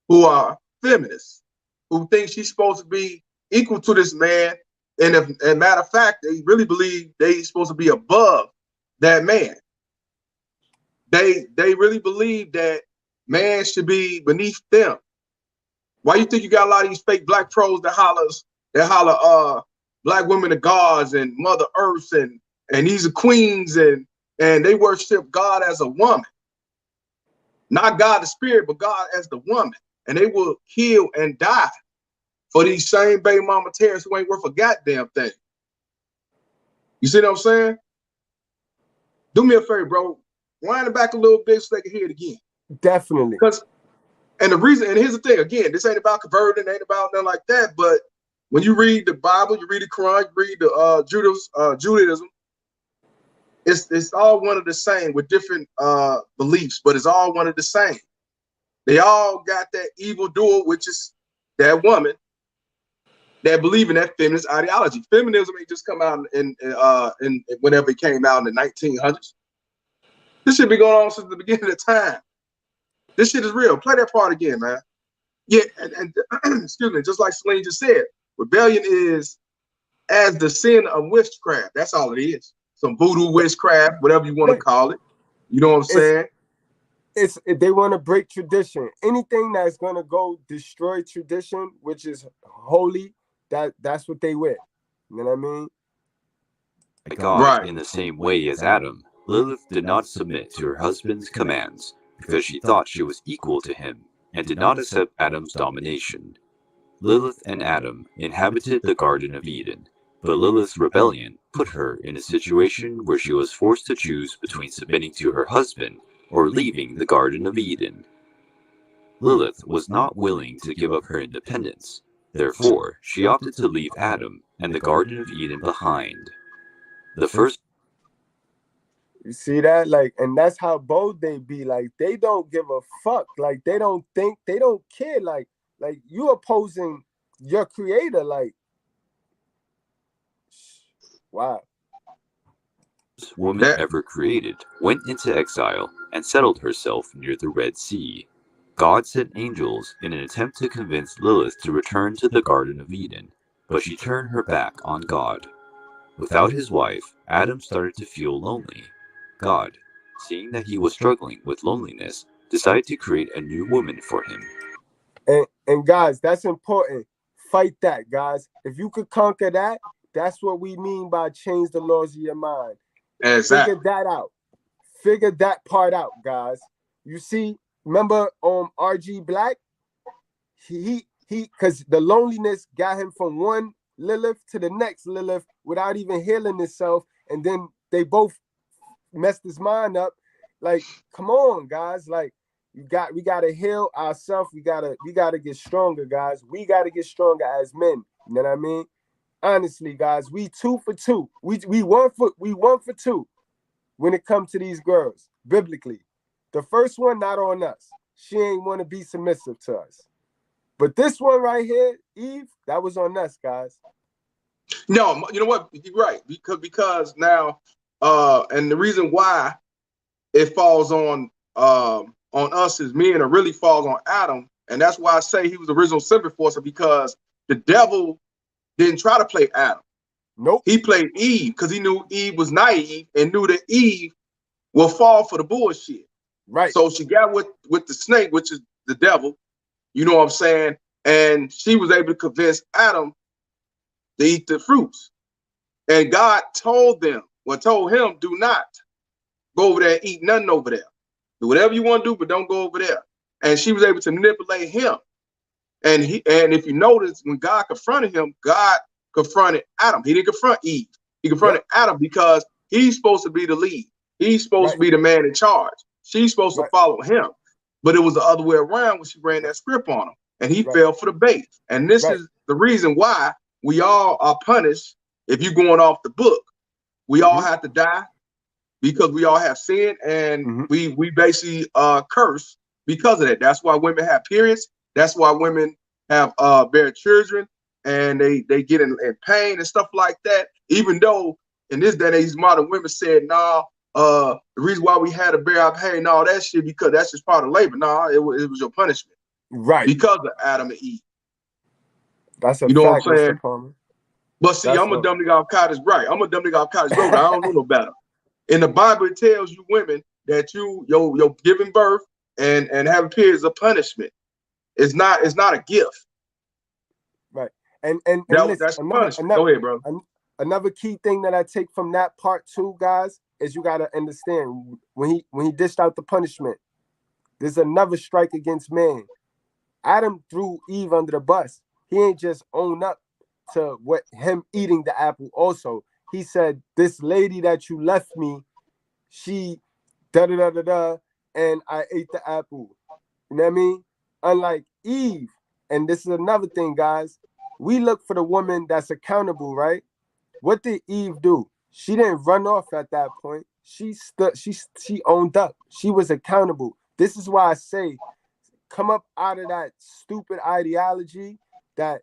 who are feminists, who think she's supposed to be equal to this man. And if, matter of fact, they really believe they're supposed to be above that man. They really believe that man should be beneath them. Why you think you got a lot of these fake black pros that holler black women are gods and Mother Earth and these are queens and they worship God as a woman. Not God the spirit, but God as the woman. And they will kill and die for these same baby mama terrorists who ain't worth a goddamn thing. You see what I'm saying? Do me a favor, bro. Wind it back a little bit so they can hear it again. Definitely. And the reason, and here's the thing, again, this ain't about converting, ain't about nothing like that. But when you read the Bible, you read the Quran, you read the Judaism, it's all one of the same with different beliefs, but it's all one of the same. They all got that evil doer, which is that woman that believe in that feminist ideology. Feminism ain't just come out in whenever it came out in the 1900s. This should be going on since the beginning of time. This shit is real. Play that part again, man. Yeah, and excuse me, just like Celine just said, rebellion is as the sin of witchcraft. That's all it is. Some voodoo witchcraft, whatever you want to call it. You know what I'm saying? They want to break tradition. Anything that's gonna go destroy tradition, which is holy, that's what they with. You know what I mean? God, right. In the same way as Adam, Lilith did not submit to her husband's commands because she thought she was equal to him and did not accept Adam's domination. Lilith and Adam inhabited the Garden of Eden, but Lilith's rebellion put her in a situation where she was forced to choose between submitting to her husband or leaving the Garden of Eden. Lilith was not willing to give up her independence. Therefore, she opted to leave Adam and the Garden of Eden behind. The first. You see that? Like, and that's how bold they be. Like, they don't give a fuck. Like, they don't think, they don't care. Like you opposing your creator. Like, wow. Woman ever created went into exile and settled herself near the Red Sea. God sent angels in an attempt to convince Lilith to return to the Garden of Eden, but she turned her back on God. Without his wife, Adam started to feel lonely. God, seeing that he was struggling with loneliness, decided to create a new woman for him. And guys, that's important. Fight that, guys. If you could conquer that, that's what we mean by change the laws of your mind. Exactly. Figure that out. Figure that part out, guys. You see, remember RG Black? He because the loneliness got him from one Lilith to the next Lilith without even healing himself, and then they both messed his mind up. Like, come on, guys. Like, we gotta heal ourselves. We gotta get stronger, guys. We gotta get stronger as men. You know what I mean? Honestly, guys, we 2 for 2. We 1 for 2 when it comes to these girls, biblically. The first one, not on us. She ain't want to be submissive to us. But this one right here, Eve, that was on us, guys. No, you know what? You're right. Because now, and the reason why it falls on us as men, or really falls on Adam, and that's why I say he was the original sin enforcer, because the devil didn't try to play Adam. Nope. He played Eve because he knew Eve was naive and knew that Eve will fall for the bullshit. Right. So she got with the snake, which is the devil, you know what I'm saying? And she was able to convince Adam to eat the fruits. And God told him, do not go over there and eat nothing over there. Do whatever you want to do, but don't go over there. And she was able to manipulate him. And if you notice, when God confronted him, God confronted Adam. He didn't confront Eve. He confronted Adam because he's supposed to be the lead. He's supposed to be the man in charge. She's supposed to follow him. But it was the other way around when she ran that script on him. And he fell for the bait. And this is the reason why we all are punished. If you're going off the book, we all have to die because we all have sin, and we basically curse because of that. That's why women have periods. That's why women have bear children, and they get in pain and stuff like that. Even though in this day and age, modern women said, nah, the reason why we had to bear our pain and all that shit, because that's just part of labor. Nah, it was your punishment. Right. Because of Adam and Eve. That's a fact, what I'm saying? Mr. Palmer. But see, I'm a dumb nigga off cottage right. I'm a dumb nigga off cottage road. I don't know no better. In the Bible, it tells you women that you're giving birth and having periods of punishment. It's not a gift. Right. And listen, that's punishment. Go ahead, bro. Another key thing that I take from that part too, guys, is you gotta understand when he dished out the punishment, there's another strike against man. Adam threw Eve under the bus. He ain't just own up to him eating the apple. Also, he said, this lady that you left me, she da-da-da-da-da, and I ate the apple. You know what I mean? Unlike Eve, and this is another thing, guys, we look for the woman that's accountable, right? What did Eve do? She didn't run off at that point. She owned up. She was accountable. This is why I say, come up out of that stupid ideology that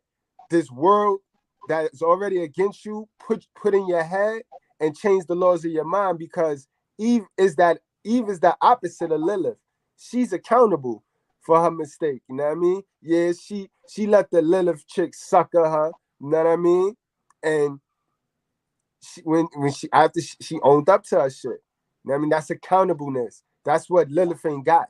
this world that is already against you, put in your head and change the laws of your mind, because Eve is the opposite of Lilith. She's accountable for her mistake. You know what I mean? Yeah, she let the Lilith chick sucker her. You know what I mean? And she owned up to her shit. You know what I mean? That's accountableness. That's what Lilith ain't got.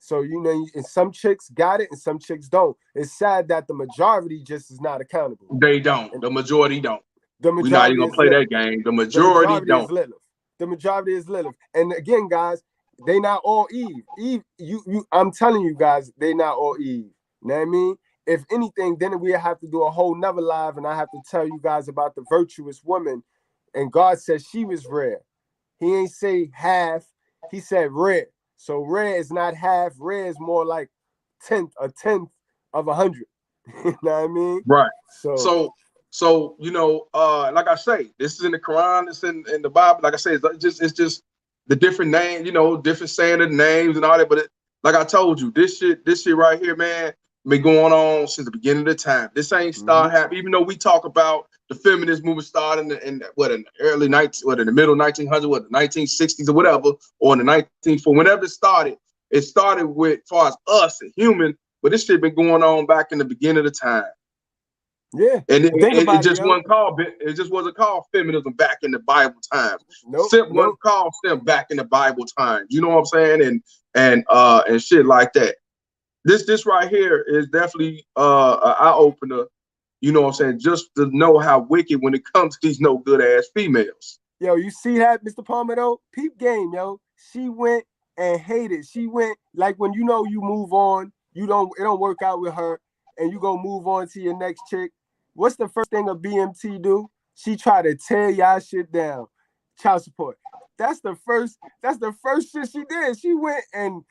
So, you know, and some chicks got it and some chicks don't. It's sad that the majority just is not accountable. They don't. The majority don't. We're not even going to play that game. The majority don't. The majority is Lilith. And again, guys, they not all Eve. Eve, I'm telling you guys, they not all Eve. You know what I mean? If anything, then we have to do a whole nother live, and I have to tell you guys about the virtuous woman. And God said she was rare. He ain't say half. He said rare. So rare is not half. Rare is more like a tenth of 100. You know what I mean? Right. So you know, like I say, this is in the Quran. It's in the Bible. Like I say, it's just the different names. You know, different saying of the names and all that. But like I told you, this shit right here, man, been going on since the beginning of the time. This ain't start happening. Even though we talk about the feminist movement started in the early 19, in the middle 1900s, the 1960s or whatever, or in the 1940s, whenever it started with, as far as us, a human, but this shit been going on back in the beginning of the time. Yeah, and it just wasn't called feminism back in the Bible times. Simp wasn't called simp back in the Bible times. You know what I'm saying? And shit like that. This right here is definitely an eye opener. You know what I'm saying? Just to know how wicked when it comes to these no good ass females. Yo, you see that, Mr. Palmer, though? Peep game, yo. She went and hated. She went, like, when you know you move on, it don't work out with her, and you go move on to your next chick. What's the first thing a BMT do? She try to tear y'all shit down. Child support. That's the first shit she did. She went and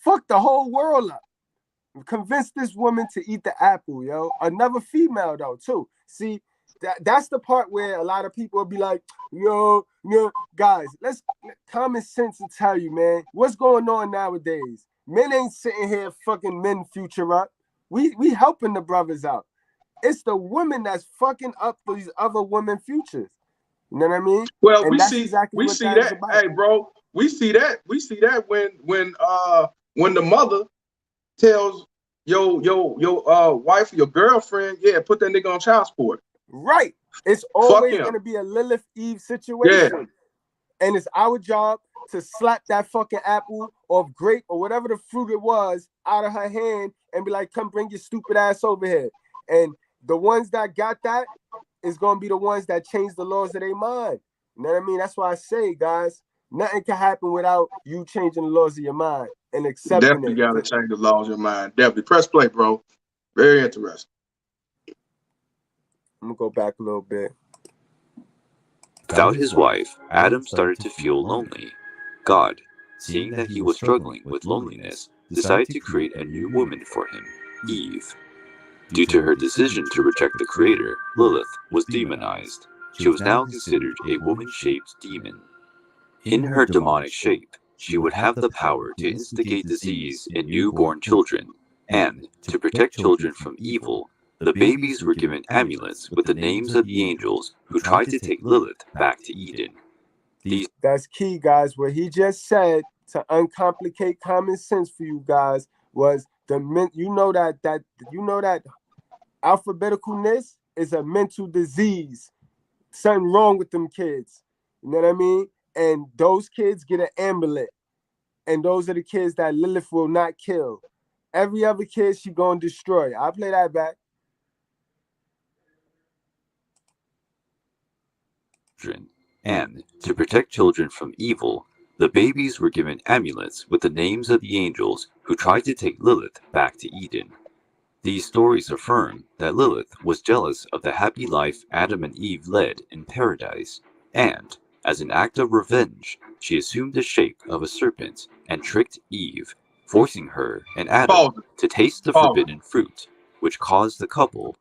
fucked the whole world up. Convinced this woman to eat the apple, yo. Another female, though, too. See, that's the part where a lot of people will be like, yo, guys, let's common sense and tell you, man, what's going on nowadays? Men ain't sitting here fucking men future up. We helping the brothers out. It's the women that's fucking up these other women futures. You know what I mean? Well, we see that. Hey, bro, we see that when the mother tells your wife, your girlfriend, yeah, put that nigga on child support. Right. It's always gonna be a Lilith Eve situation. Yeah. And it's our job to slap that fucking apple or grape or whatever the fruit it was out of her hand and be like, come bring your stupid ass over here. And the ones that got that is going to be the ones that change the laws of their mind. You know what I mean? That's why I say, guys, nothing can happen without you changing the laws of your mind and accepting Definitely it. got to change the laws of your mind. Definitely. Press play, bro. Very interesting. I'm going to go back a little bit. Without his wife, Adam started to feel lonely. God, seeing that he was struggling with loneliness, decided to create a new woman for him, Eve. Due to her decision to reject the Creator, Lilith was demonized. She was now considered a woman-shaped demon. In her demonic shape, she would have the power to instigate disease in newborn children, and, to protect children from evil, the babies were given amulets with the names of the angels who tried to take Lilith back to Eden. That's key, guys. What he just said, to uncomplicate common sense for you guys, was you know that alphabeticalness is a mental disease. Something wrong with them kids. You know what I mean? And those kids get an amulet. And those are the kids that Lilith will not kill. Every other kid she gonna destroy. I'll play that back. And, to protect children from evil, the babies were given amulets with the names of the angels who tried to take Lilith back to Eden. These stories affirm that Lilith was jealous of the happy life Adam and Eve led in paradise, and, as an act of revenge, she assumed the shape of a serpent and tricked Eve, forcing her and Adam to taste the forbidden fruit, which caused the couple.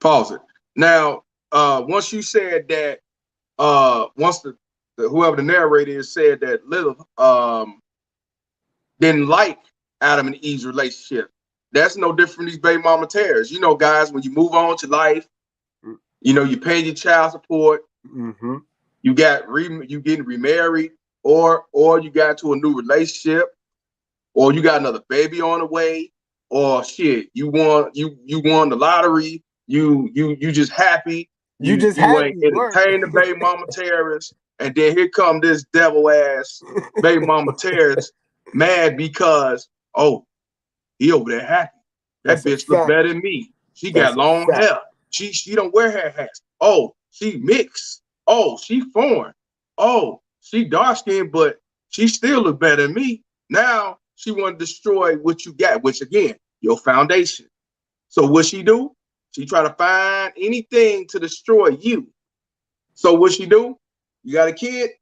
Pause it. Now, once you said that, once whoever the narrator is said that Lilith didn't like Adam and Eve's relationship, that's no different from these baby mama tears. You know, guys, when you move on to life, you know, you pay your child support, you getting remarried, or you got to a new relationship, or you got another baby on the way, or shit, you won the lottery, you just happy. You ain't entertain the baby mama terrorists, and then here come this devil ass baby mama terrorist mad because, oh, he over there happy. That bitch look better than me. She got long hair. She don't wear hair hats. Oh, she mixed. Oh, she foreign. Oh, she dark skinned, but she still look better than me. Now she want to destroy what you got, which again, your foundation. So what she do? She try to find anything to destroy you. So what she do? You got a kid?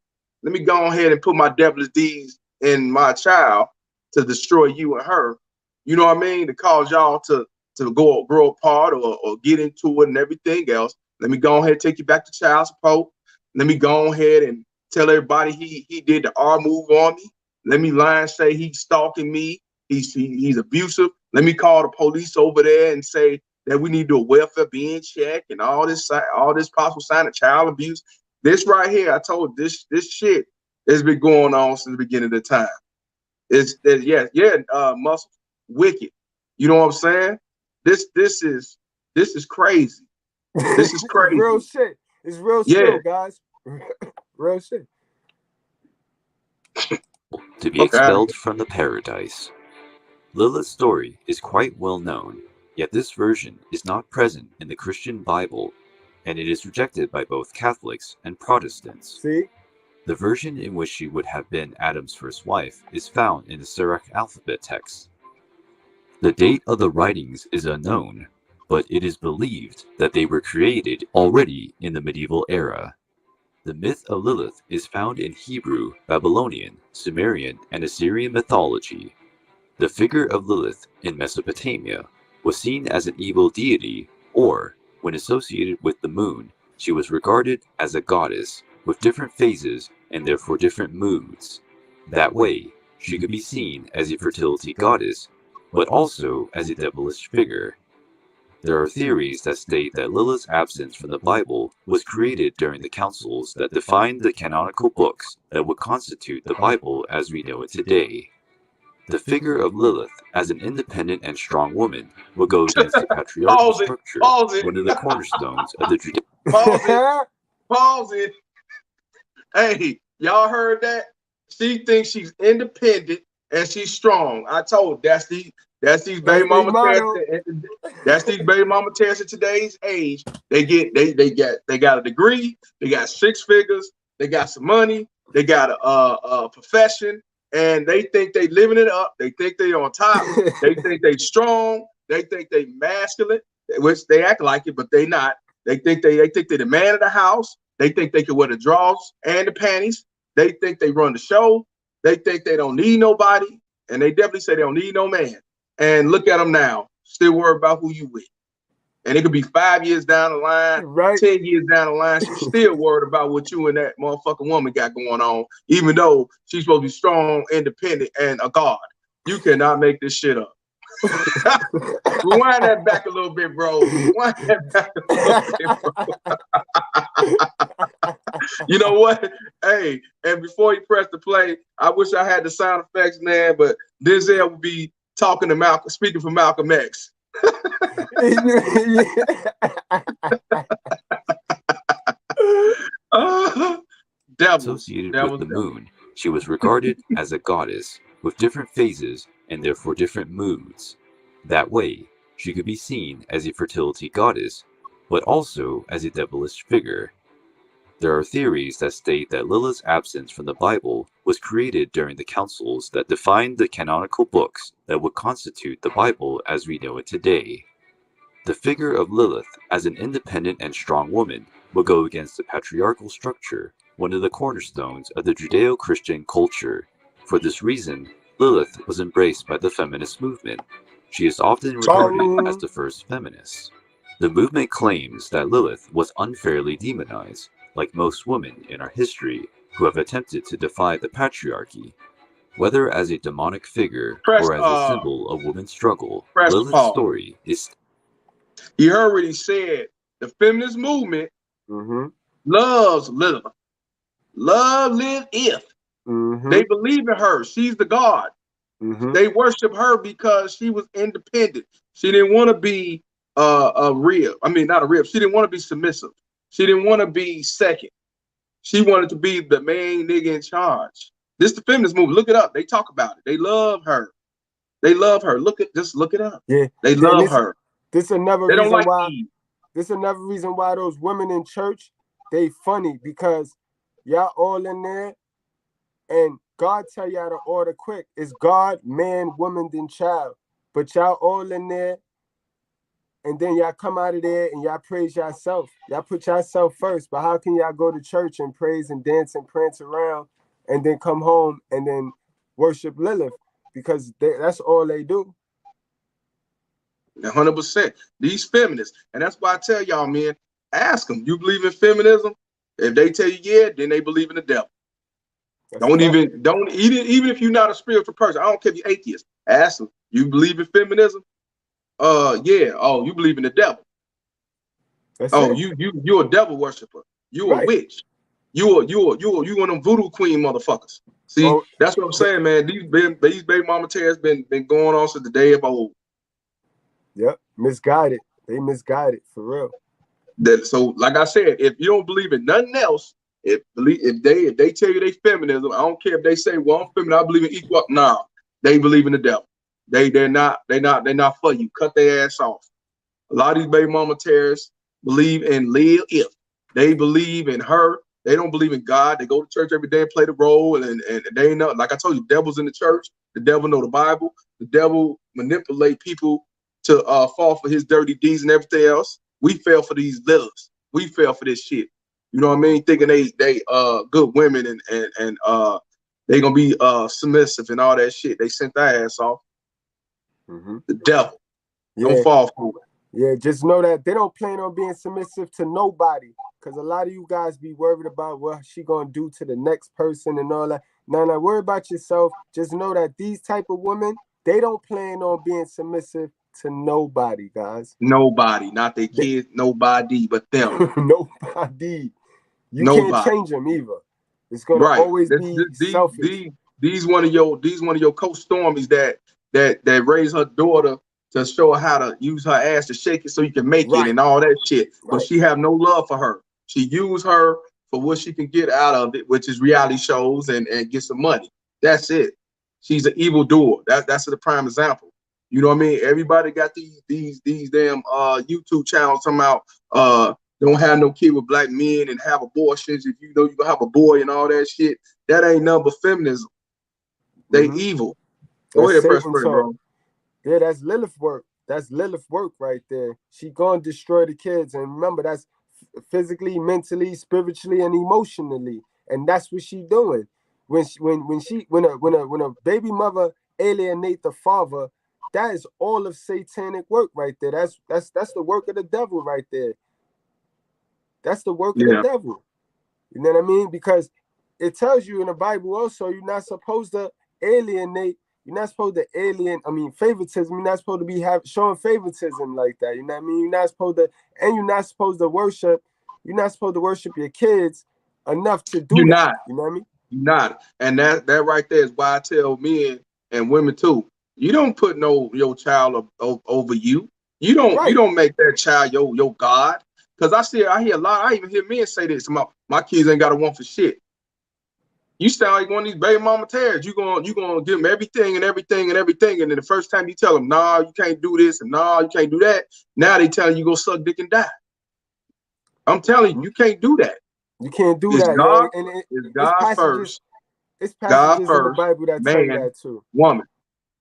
Let me go ahead and put my devilish deeds in my child to destroy you and her. You know what I mean? To cause y'all to grow apart or get into it and everything else. Let me go ahead and take you back to child support. Let me go ahead and tell everybody he did the R move on me. Let me lie and say he's stalking me. He's abusive. Let me call the police over there and say that we need to do a welfare being check and all this possible sign of child abuse. This right here, I told this shit has been going on since the beginning of the time. Muscle wicked. You know what I'm saying? This is crazy. This is crazy. Real shit. It's real shit, guys. Real shit. To be expelled from the paradise. Lilith's story is quite well known, yet this version is not present in the Christian Bible, and it is rejected by both Catholics and Protestants. See? The version in which she would have been Adam's first wife is found in the Syriac alphabet text. The date of the writings is unknown, but it is believed that they were created already in the medieval era. The myth of Lilith is found in Hebrew, Babylonian, Sumerian, and Assyrian mythology. The figure of Lilith in Mesopotamia was seen as an evil deity, or, when associated with the moon, she was regarded as a goddess with different phases and therefore different moods. That way, she could be seen as a fertility goddess, but also as a devilish figure. There are theories that state that Lilith's absence from the Bible was created during the councils that defined the canonical books that would constitute the Bible as we know it today. The figure of Lilith as an independent and strong woman will go against the patriarchal structure, one of the cornerstones of the Judaic. Pause it. Hey, y'all heard that? She thinks she's independent and she's strong. I told that's these baby That's their mama motto. that's these baby mama tests in today's age. They got a degree, they got 6 figures, they got some money, they got a profession, and they think they living it up. They think they on top. They think they strong. They think they masculine, which they act like it, but they not. They think they're the man of the house. They think they can wear the drawers and the panties. They think they run the show. They think they don't need nobody, and they definitely say they don't need no man. And look at them now, still worried about who you with. And it could be 5 years down the line, Right. 10 years down the line, she's still worried about what you and that motherfucking woman got going on, even though she's supposed to be strong, independent, and a god. You cannot make this shit up. Rewind that back a little bit, bro. Rewind that back a little bit, bro. You know what? Hey, and before you press the play, I wish I had the sound effects, man, but Denzel would be talking to Malcolm, speaking for Malcolm X. Associated with the moon, she was regarded as a goddess with different phases and therefore different moods. That way, she could be seen as a fertility goddess, but also as a devilish figure. There are theories that state that Lilith's absence from the Bible was created during the councils that defined the canonical books that would constitute the Bible as we know it today. The figure of Lilith as an independent and strong woman would go against the patriarchal structure, one of the cornerstones of the Judeo-Christian culture. For this reason, Lilith was embraced by the feminist movement. She is often regarded as the first feminist. The movement claims that Lilith was unfairly demonized, like most women in our history who have attempted to defy the patriarchy. Whether as a demonic figure or as a symbol of women's struggle, Lilith's story is... You heard what he said. The feminist movement loves Lilith. Love Lilith. They believe in her. She's the God. They worship her because she was independent. She didn't want to be a rib. I mean, not a rib. She didn't want to be submissive. She didn't want to be second. She wanted to be the main nigga in charge. This is the feminist movement. Look it up. They talk about it. They love her. They love her. Just look it up. Yeah. They love her. This is another they reason don't like why. Eve. This is another reason why those women in church, they funny, because y'all all in there, and God tell y'all to order quick. It's God, man, woman, then child. But y'all all in there, and then y'all come out of there and y'all praise yourself. Y'all put yourself first. But how can y'all go to church and praise and dance and prance around and then come home and then worship Lilith? Because that's all they do. 100%. These feminists. And that's why I tell y'all, man, ask them, you believe in feminism? If they tell you yeah, then they believe in the devil. Even if you're not a spiritual person, I don't care if you're atheist, ask them, you believe in feminism? Yeah. Oh, you believe in the devil. You're a devil worshiper. You're a witch. You one of them voodoo queen motherfuckers. See, that's what I'm saying, man. These baby mama tears been going on since the day of old. Yep, misguided. They misguided for real. So, like I said, if you don't believe in nothing else, if they tell you they feminism, I don't care if they say, well, I'm feminine, I believe in equal. Nah, they believe in the devil. They're not for you. Cut their ass off. A lot of these baby mama terrorists believe in Lilith. They believe in her. They don't believe in God. They go to church every day and play the role, and they know, like I told you, devil's in the church. The devil know the Bible. The devil manipulate people to fall for his dirty deeds and everything else. We fell for these Liliths. We fell for this shit. You know what I mean? Thinking they good women and they gonna be submissive and all that shit. They sent their ass off. The devil. Don't fall for it. Yeah, just know that they don't plan on being submissive to nobody. Because a lot of you guys be worried about what she gonna do to the next person and all that. No, worry about yourself. Just know that these type of women, they don't plan on being submissive to nobody, guys. Nobody, not their kids, nobody but them. Nobody. You can't change them either. It's gonna always be selfish. These one of your co-stormies that raise her daughter to show her how to use her ass to shake it so you can make it and all that shit. But she have no love for her. She use her for what she can get out of it, which is reality shows and get some money. That's it. She's an evil doer. That's the prime example. You know what I mean? Everybody got these damn YouTube channels talking about don't have no kid with black men and have abortions if you know you're gonna have a boy and all that shit. That ain't nothing but feminism. They evil. Go ahead, press play, bro. Yeah, that's Lilith work. That's Lilith work right there. She gonna destroy the kids, and remember, that's physically, mentally, spiritually, and emotionally, and that's what she doing. When a baby mother alienate the father, that is all of satanic work right there. That's the work of the devil right there. That's the work of the devil. You know what I mean? Because it tells you in the Bible also you're not supposed to alienate. You're not supposed to favoritism. You're not supposed to be showing favoritism like that. You know what I mean? You're not supposed to, and you're not supposed to worship. You're not supposed to worship your kids enough to do you're that. Not. You know what I mean? You're not. And that right there is why I tell men and women too. You don't put your child over you. You don't make that child your God. Because I hear a lot. I even hear men say this about my kids ain't got a want for shit. You sound like one of these baby mama tears. You gonna give them everything, and then the first time you tell them, nah, you can't do this, and nah, you can't do that. Now they telling you go suck dick and die. I'm telling you, you can't do that. You can't do it's that. God, it's God first. It's passages God in the Bible that tell you that too. Woman.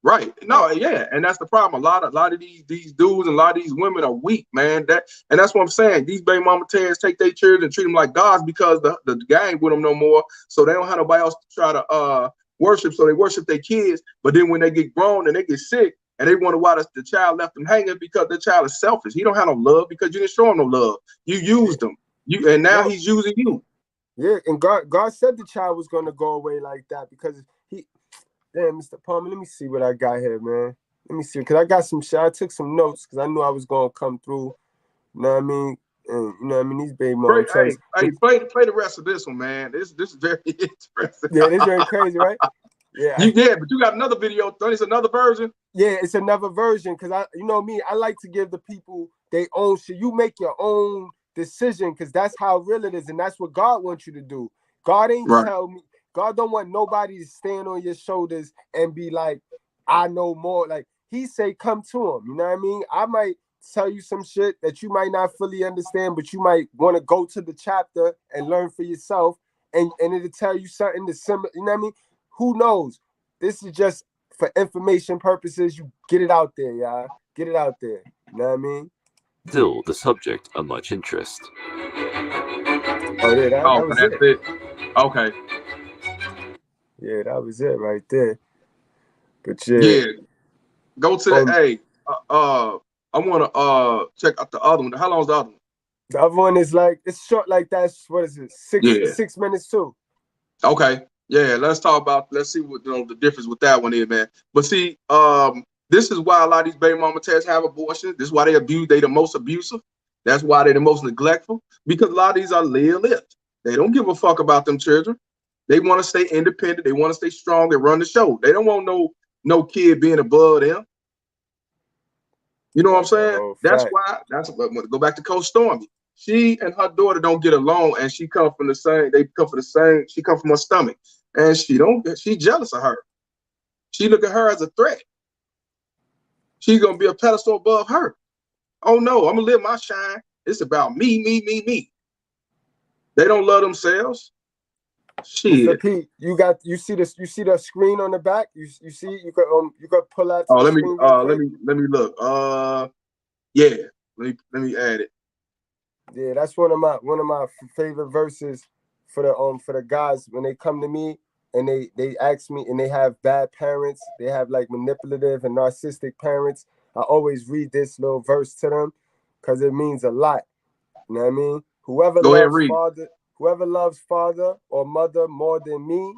Right. No, yeah. And that's the problem. A lot of these dudes and a lot of these women are weak, man. That's what I'm saying. These baby mama tears take their children and treat them like gods because the guy ain't with them no more. So they don't have nobody else to try to worship. So they worship their kids. But then when they get grown and they get sick and they wonder why the child left them hanging, because the child is selfish. He don't have no love because you didn't show him no love. You used him. And now he's using you. Yeah, and God said the child was gonna go away like that because he. Damn, Mr. Palmer, let me see what I got here, man. Let me see, because I got some shit. I took some notes because I knew I was going to come through. You know what I mean? And, you know what I mean? These baby moms. Hey, play the rest of this one, man. This is very interesting. Yeah, this is very crazy, right? Yeah. But you got another video. It's another version? Yeah, it's another version because you know me, I like to give the people their own shit. You make your own decision because that's how real it is. And that's what God wants you to do. God ain't tell me. God don't want nobody to stand on your shoulders and be like, I know more. Like he say, come to him. You know what I mean? I might tell you some shit that you might not fully understand, but you might want to go to the chapter and learn for yourself, and it'll tell you something that's similar. You know what I mean? Who knows? This is just for information purposes. You get it out there, y'all. Get it out there. You know what I mean? Still the subject of much interest. Oh yeah, that was it. Okay. Yeah, that was it right there. But yeah, go to the I want to check out the other one. How long is the other one? The other one is like it's short like that. What is it? 6 minutes too. Okay. Yeah, let's see what the difference with that one is, man. But see, this is why a lot of these baby mama tests have abortions. This is why they the most abusive. That's why they're the most neglectful. Because a lot of these are Lilith. They don't give a fuck about them children. They want to stay independent. They want to stay strong and run the show. They don't want no kid being above them. You know what I'm saying? That's why. Go back to Coach Stormy. She and her daughter don't get along, and she come from the same. They come from the same. She come from her stomach, and she jealous of her. She look at her as a threat. She's gonna be a pedestal above her. Oh no, I'm gonna live my shine. It's about me, me, me, me. They don't love themselves. Shit. Mr. P, you see the screen on the back? You see you could pull out. Let me look. Yeah, let me add it. Yeah, that's one of my favorite verses for the guys when they come to me and they ask me and they have bad parents, they have like manipulative and narcissistic parents. I always read this little verse to them because it means a lot. You know what I mean? Whoever loves father or mother more than me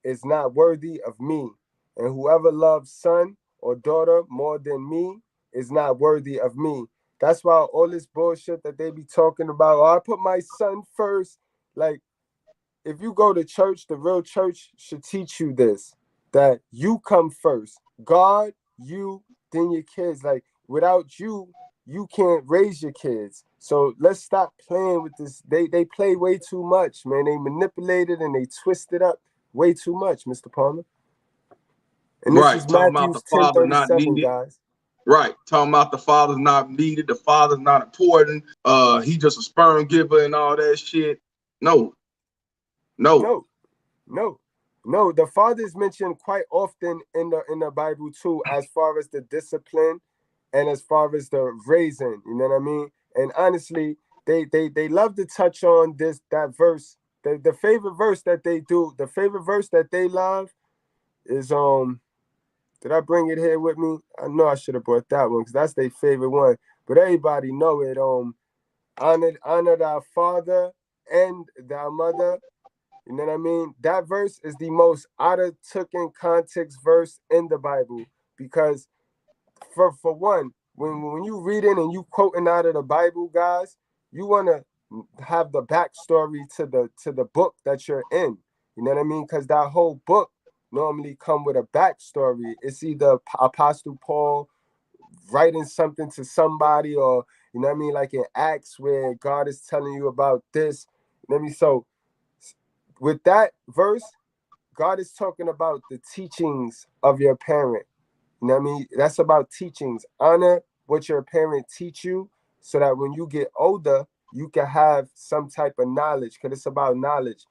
is not worthy of me. And whoever loves son or daughter more than me is not worthy of me. That's why all this bullshit that they be talking about, I put my son first. Like, if you go to church, the real church should teach you this, that you come first. God, you, then your kids. Like, without you, you can't raise your kids. So let's stop playing with this. They play way too much, man. They manipulate it and they twist it up way too much, Mr. Palmer. And this Right. is Talking about the Matthew's father not 10:37, needed. guys. Right. Talking about the father's not needed. The father's not important. He just a sperm giver and all that shit. No. No. The father is mentioned quite often in the Bible too, as far as the discipline and as far as the raising. You know what I mean? And honestly, they love to touch on that verse. The favorite verse that they do, the favorite verse that they love is did I bring it here with me? I know I should have brought that one because that's their favorite one. But everybody know it. Honor thy father and thy mother. You know what I mean? That verse is the most out of taken context verse in the Bible because for one, when you reading and you quoting out of the Bible, guys, you want to have the backstory to the book that you're in. You know what I mean? Because that whole book normally come with a backstory. It's either Apostle Paul writing something to somebody, or you know what I mean, like in Acts where God is telling you about this. You know what I mean? So with that verse, God is talking about the teachings of your parent. You know what I mean? That's about teachings. Honor what your parent teach you so that when you get older, you can have some type of knowledge because it's about knowledge.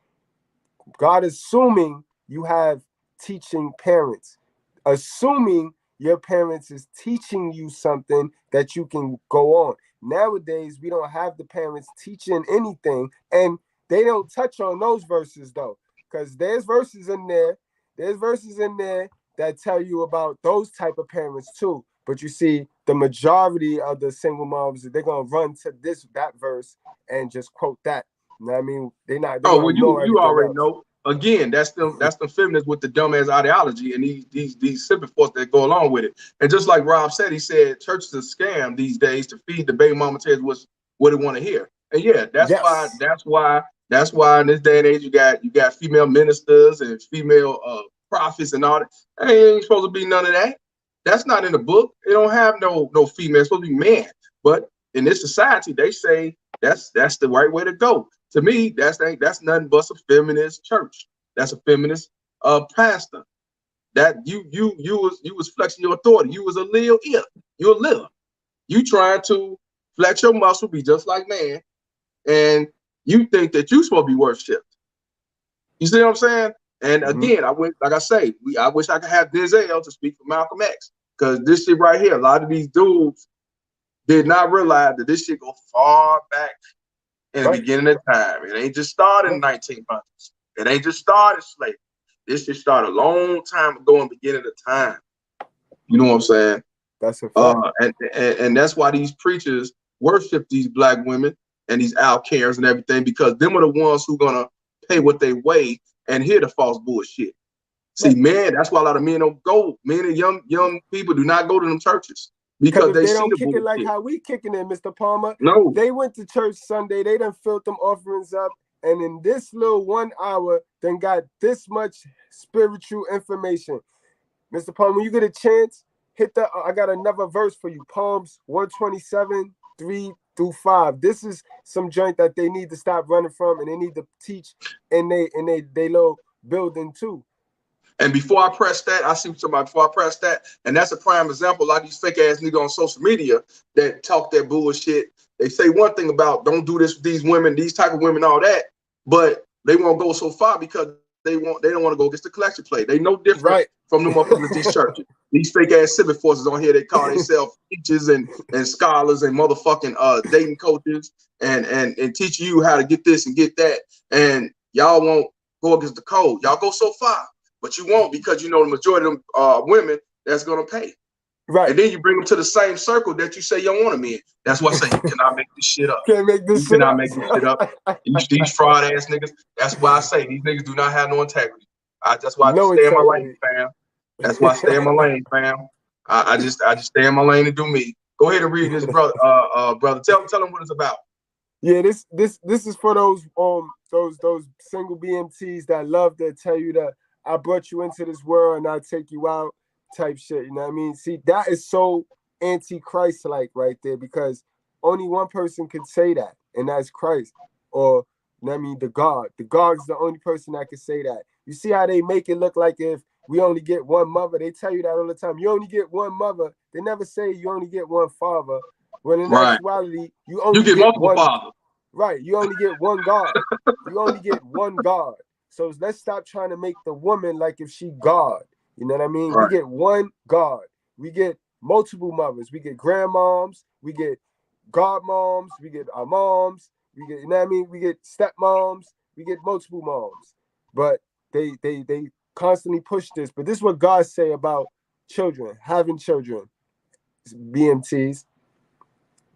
God assuming you have teaching parents, assuming your parents is teaching you something that you can go on. Nowadays, we don't have the parents teaching anything, and they don't touch on those verses though, because there's verses in there that tell you about those type of parents too. But you see, the majority of the single moms, they're gonna run to that verse and just quote that. You know what I mean? They're Oh, gonna well, ignore you everything already else. know. Again, that's them feminists with the dumbass ideology and these simple forces that go along with it. And just like Rob said, he said churches are scam these days to feed the baby mama tell what they want to hear. And yeah, Yes. that's why in this day and age you got female ministers and female prophets and all that. Hey, ain't supposed to be none of that. That's not in the book. It don't have no female. It's supposed to be man. But in this society, they say that's the right way to go. To me, that's nothing but a feminist church. That's a feminist pastor. That you was flexing your authority. You was a Lil. You're a Lil. You trying to flex your muscle, be just like man, and you think that you supposed to be worshipped. You see what I'm saying? And again, I wish I could have Denzel to speak for Malcolm X, because this shit right here, a lot of these dudes did not realize that this shit go far back in the beginning of time. It ain't just started in the 1900s. It ain't just started slavery. This shit started a long time ago in the beginning of time. You know what I'm saying? That's a fact. And that's why these preachers worship these black women and these Al-Karens and everything, because them are the ones who gonna pay what they weigh and hear the false bullshit. See, man, that's why a lot of men don't go. Men and young people do not go to them churches Because because if they they see don't the kick it bullshit. like how we kicking it, Mr. Palmer, No. they went to church Sunday, they done filled them offerings up, and in this little 1 hour, then got this much spiritual information. Mr. Palmer, when you get a chance, hit the. I got another verse for you. Psalms 127, 3-5. This is some joint that they need to stop running from, and they need to teach in they little building too. And before I press that, I see what somebody before I press that, and that's a prime example. A lot of these fake ass niggas on social media that talk that bullshit. They say one thing about don't do this with these women, these type of women, all that, but they won't go so far because they don't want to go against the collection plate. They no different from the motherfuckers at these churches. These fake ass civic forces on here, they call themselves teachers and scholars and motherfucking dating coaches and teach you how to get this and get that. And y'all won't go against the code. Y'all go so far. But you won't, because you know the majority of them women that's gonna pay. Right. And then you bring them to the same circle that you say you don't want them in. That's why I say you cannot make this shit up. Can't make this You shit cannot up. make this shit up. These fraud ass niggas. That's why I say these niggas do not have no integrity. That's why I just stay in my lane, fam. That's why I stay in my lane, fam. I just stay in my lane and do me. Go ahead and read this, brother. Brother, tell them what it's about. Yeah, this is for those single BMTs that love to tell you that I brought you into this world and I'll take you out type shit. You know what I mean? See, that is so anti-Christ like right there, because only one person could say that, and that's Christ, or I mean the God. The God is the only person that can say that. You see how they make it look like if we only get one mother? They tell you that all the time. You only get one mother. They never say you only get one father. When in actuality, you only get multiple one fathers. Right. You only get one God. You only get one God. So let's stop trying to make the woman like if she God. You know what I mean? Right. We get one God. We get multiple mothers. We get grandmoms. We get godmoms. We get our moms. We get, you know what I mean? We get stepmoms. We get multiple moms. But they constantly push this. But this is what God say about children, having children, BMTs.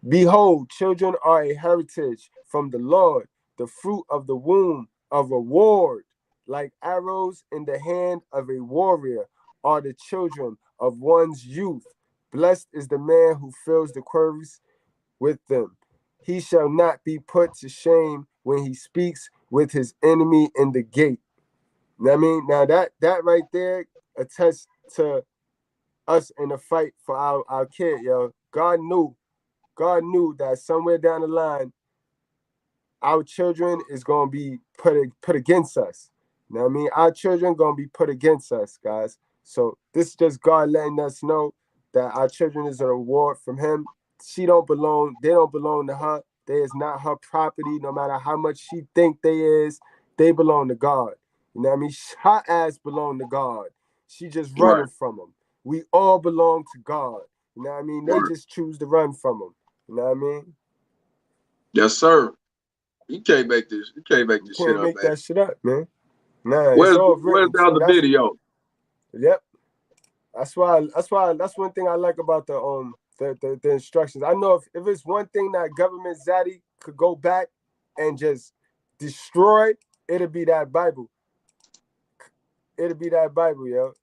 Behold, children are a heritage from the Lord, the fruit of the womb, a reward. Like arrows in the hand of a warrior are the children of one's youth. Blessed is the man who fills the quarries with them. He shall not be put to shame when he speaks with his enemy in the gate. You know what I mean? Now that right there attests to us in a fight for our kid, yo. God knew that somewhere down the line, our children is going to be put against us. You know what I mean? Our children going to be put against us, guys. So this is just God letting us know that our children is a reward from him. They don't belong to her. They is not her property, no matter how much she think they belong to God. You know what I mean? Her ass belong to God. She just running from him. We all belong to God. You know what I mean? They just choose to run from him. You know what I mean? Yes, sir. You can't make this. You can't make this shit up, man. Make that shit up, man. Nah, where's it's all written. the other video? Yep. That's one thing I like about the instructions. I know if it's one thing that government Zaddy could go back and just destroy, it'll be that Bible. It'll be that Bible, yo.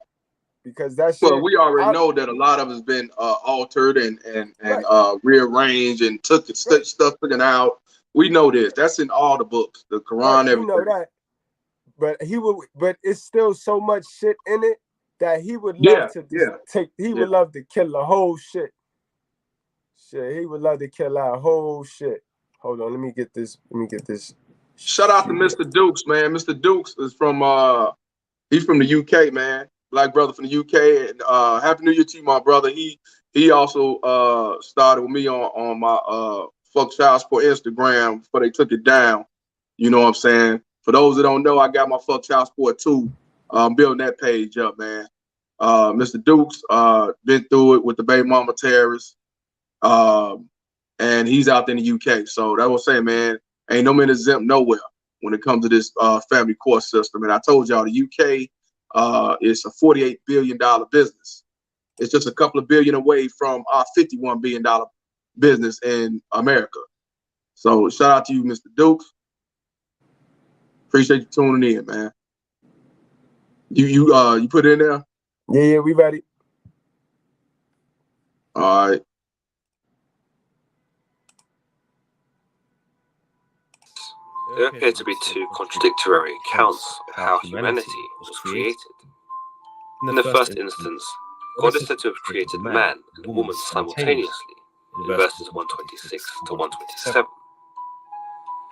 Because that shit. Well, we already know that a lot of it's been altered and rearranged and took stuff taken out. We know this. That's in all the books, the Quran, everything. We know that. But it's still so much shit in it that he would love would love to kill the whole shit. He would love to kill our whole shit. Hold on, let me get this. Shout out to Mr. Dukes, man. Mr. Dukes is from he's from the UK, man. Black brother from the UK. And Happy New Year to you, my brother. He also started with me on my Fuck Child Support Instagram before they took it down. You know what I'm saying? For those that don't know, I got my Fuck Child Support too. Building that page up, man. Mr. Dukes been through it with the baby mama terrorists. And he's out there in the UK. So that was saying, man, ain't no man exempt nowhere when it comes to this family court system. And I told y'all the UK is a $48 billion business. It's just a couple of billion away from our $51 billion business in America. So shout out to you, Mr. Dukes. Appreciate you tuning in, man. You put it in there? Yeah, we ready. All right. There appear to be two contradictory accounts of how humanity was created. In the first instance, God is said to have created man and woman simultaneously, in verses 126 to 127.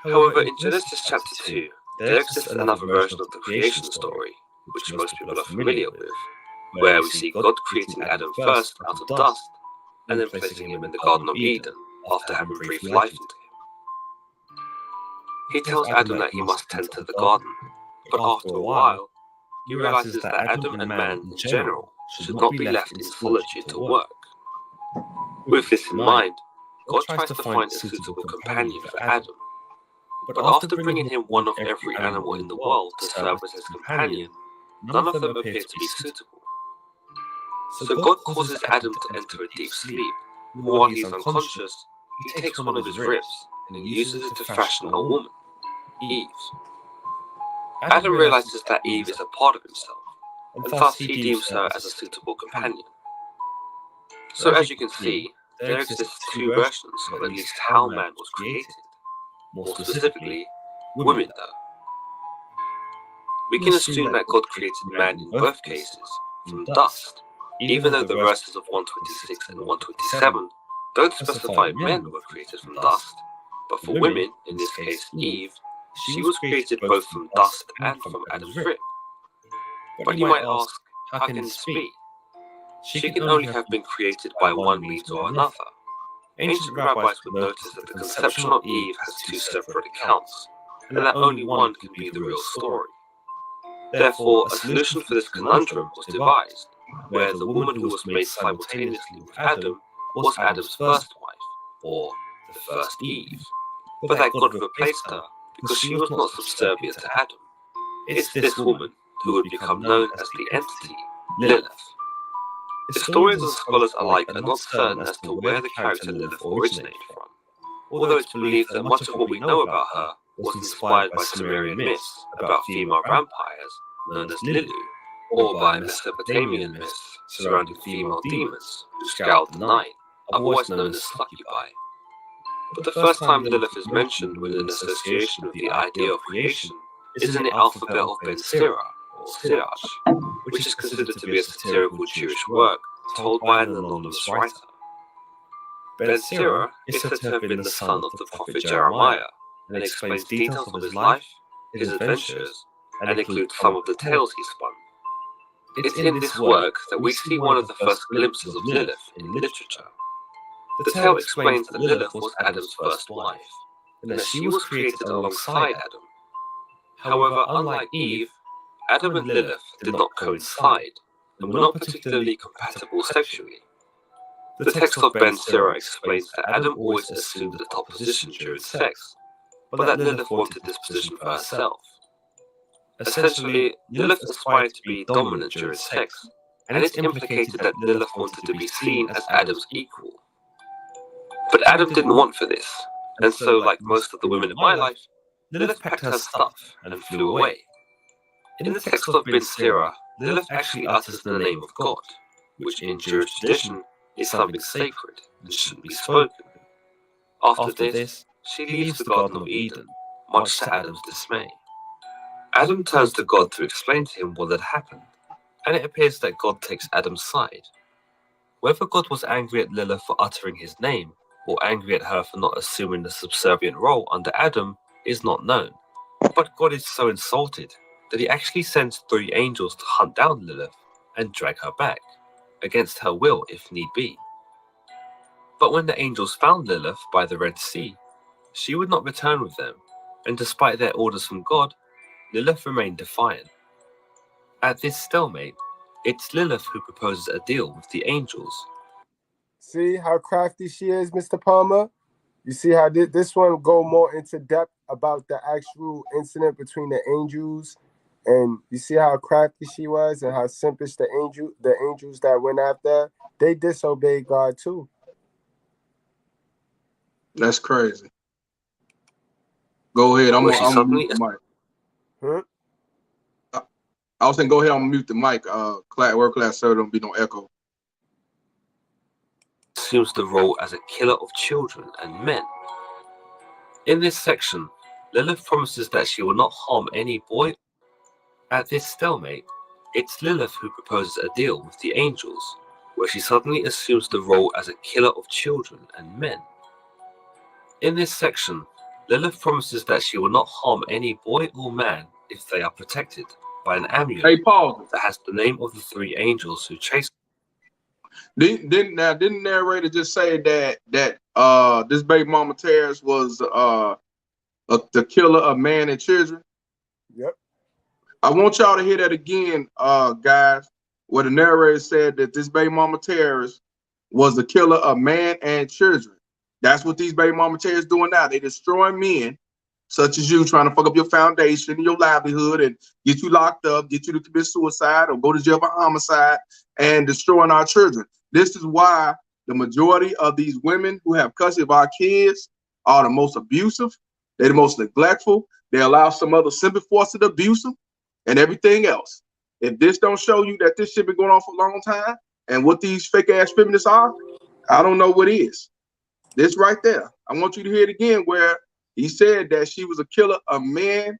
However, in Genesis chapter 2, there exists another version of the creation story, which most people are familiar with, where we see God creating Adam first out of dust, and then placing him in the Garden of Eden after having breathed life into him. He tells Adam that he must tend to the garden, but after a while, he realizes that Adam and man in general should not be left in solitude to work. With this in mind, God tries to find a suitable companion for Adam, but after bringing him one of every animal in the world to serve as his companion, none of them appear to be suitable. So God causes Adam to enter a deep sleep, and while he is unconscious, he takes one of his ribs and uses it to fashion a woman, Eve. Adam realizes that Eve is a part of himself, and thus he deems her as a suitable companion. So as you can see, there exists two versions of at least how man was created. More specifically, women though. We can assume that God created man in both cases from dust, even though the verses of 126 and 127 don't specify men were created from dust, but for women, in this case Eve, she was created both from dust and from Adam's rib. But you might ask, how can this be? She can only have been created by one means or another. Ancient rabbis would notice that the conception of Eve has two separate accounts, and that only one can be the real story. Therefore, a solution for this conundrum was devised, where the woman who was made simultaneously with Adam was Adam's first wife, or the first Eve, but that God replaced her because she was not subservient to Adam. It's this woman who would become known as the entity, Lilith. Historians and scholars alike are not certain as to where the character Lilith originated from, although it's believed that much of what we know about her was inspired by Sumerian myths about female vampires known as Lilu, or by Mesopotamian myths surrounding female demons who scowled the night, otherwise known as succubi. But the first time Lilith is mentioned within association with the idea of creation is in the alphabet of Ben Sira, or Sirach, which is considered to be a satirical Jewish work told by an anonymous writer. Ben Sira is said to have been the son of the prophet Jeremiah, and explains details of his life, his adventures, and includes some of the tales he spun. It's in this work that we see one of the first glimpses of Lilith in literature. The tale explains that Lilith was Adam's first wife, and that she was created alongside Adam. However, unlike Eve, Adam and Lilith did not coincide, and were not particularly compatible sexually. The text of Ben Sira explains that Adam always assumed the top position during sex, but that Lilith wanted this position for herself. Essentially, Lilith aspired to be dominant during sex, and it's implicated that Lilith wanted to be seen as Adam's equal. But Adam didn't want for this, and so, like most of the women in my life, Lilith packed her stuff and flew away. In the text of Ben Sira, Lilith actually utters the name of God, which in Jewish tradition is something sacred and shouldn't be spoken. After this, she leaves the Garden of Eden, much to Adam's dismay. Adam turns to God to explain to him what had happened, and it appears that God takes Adam's side. Whether God was angry at Lilith for uttering his name, or angry at her for not assuming the subservient role under Adam, is not known. But God is so insulted that he actually sends 3 angels to hunt down Lilith and drag her back, against her will if need be. But when the angels found Lilith by the Red Sea, she would not return with them, and despite their orders from God, Lilith remained defiant. At this stalemate, it's Lilith who proposes a deal with the angels. See how crafty she is, Mr. Palmer? You see how this one go more into depth about the actual incident between the angels, and you see how crafty she was and how simpish the angels that went after her, they disobeyed God too. That's crazy. Go ahead. I'm gonna mute the mic. I was saying, go ahead. I'm gonna mute the mic. Word class, sir, don't be no echo. Assumes the role as a killer of children and men. In this section, Lilith promises that she will not harm any boy. At this stalemate, it's Lilith who proposes a deal with the angels, where she suddenly assumes the role as a killer of children and men. In this section, Lilith promises that she will not harm any boy or man if they are protected by an amulet that has the name of the 3 angels who chase. Didn't narrator just say that this baby mama Terrence was the killer of man and children? Yep. I want y'all to hear that again, guys, where the narrator said that this baby mama Terrence was the killer of man and children. That's what these baby mama Terrence doing now. They destroying men such as you, trying to fuck up your foundation and your livelihood and get you locked up, get you to commit suicide or go to jail for homicide, and destroying our children. This is why the majority of these women who have custody of our kids are the most abusive. They're the most neglectful. They allow some other simple force to abuse them and everything else. If this don't show you that this shit been going on for a long time and what these fake ass feminists are, I don't know what is. This right there. I want you to hear it again, where he said that she was a killer of men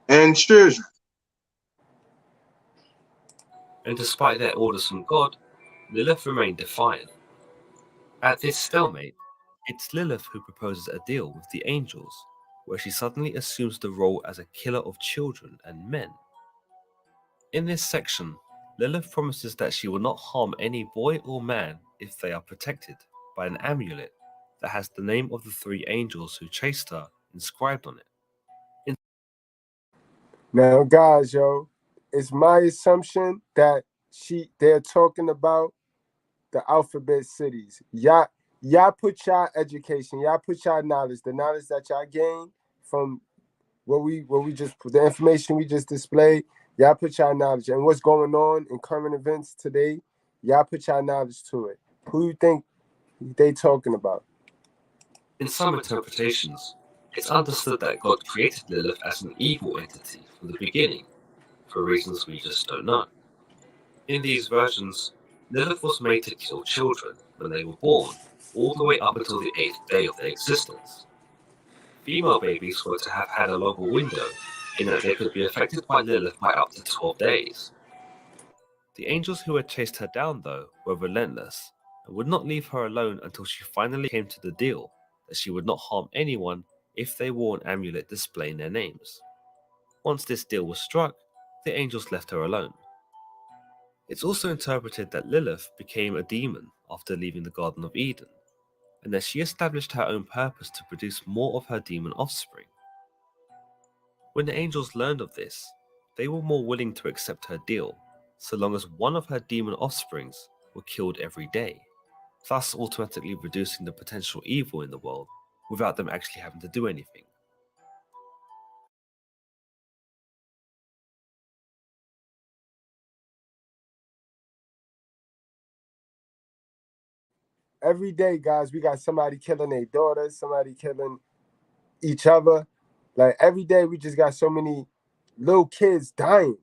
and children. And despite their orders from God, Lilith remained defiant. At this stalemate, it's Lilith who proposes a deal with the angels, where she suddenly assumes the role as a killer of children and men. In this section, Lilith promises that she will not harm any boy or man if they are protected by an amulet that has the name of the three angels who chased her inscribed on it. Now, guys, it's my assumption that they're talking about the alphabet cities. Y'all put y'all education, y'all put y'all knowledge, the knowledge that y'all gained from what we just put, the information we just displayed. Y'all put y'all knowledge and what's going on in current events today. Y'all put y'all knowledge to it. Who you think they talking about? In some interpretations, it's understood that God created Lilith as an evil entity from the beginning, for reasons we just don't know. In these versions, Lilith was made to kill children when they were born, all the way up until the 8th day of their existence. Female babies were to have had a longer window, in that they could be affected by Lilith by up to 12 days. The angels who had chased her down, though, were relentless, and would not leave her alone until she finally came to the deal that she would not harm anyone if they wore an amulet displaying their names. Once this deal was struck, the angels left her alone. It's also interpreted that Lilith became a demon after leaving the Garden of Eden, and that she established her own purpose to produce more of her demon offspring. When the angels learned of this, they were more willing to accept her deal, so long as one of her demon offsprings were killed every day, thus automatically reducing the potential evil in the world without them actually having to do anything. Every day, guys, we got somebody killing their daughters, somebody killing each other. Like every day, we just got so many little kids dying.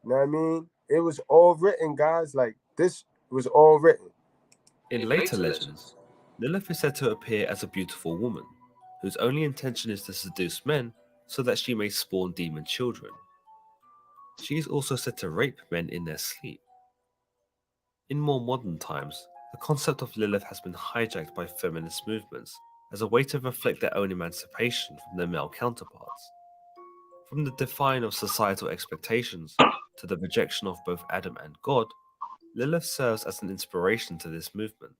You know what I mean? It was all written, guys. Like this was all written. In later legends, Lilith is said to appear as a beautiful woman, whose only intention is to seduce men so that she may spawn demon children. She is also said to rape men in their sleep. In more modern times, the concept of Lilith has been hijacked by feminist movements as a way to reflect their own emancipation from their male counterparts. From the defying of societal expectations to the rejection of both Adam and God, Lilith serves as an inspiration to this movement.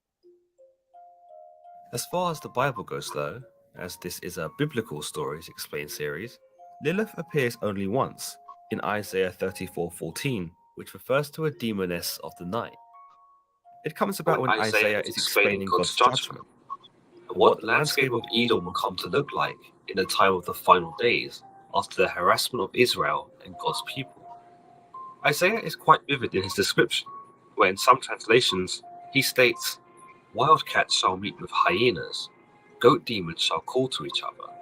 As far as the Bible goes, though, as this is a biblical stories explained series, Lilith appears only once, in Isaiah 34:14, which refers to a demoness of the night. It comes about when Isaiah is explaining God's judgment, and what the landscape of Edom will come to look like in the time of the final days after the harassment of Israel and God's people. Isaiah is quite vivid in his description, where in some translations he states, "Wildcats shall meet with hyenas, goat demons shall call to each other.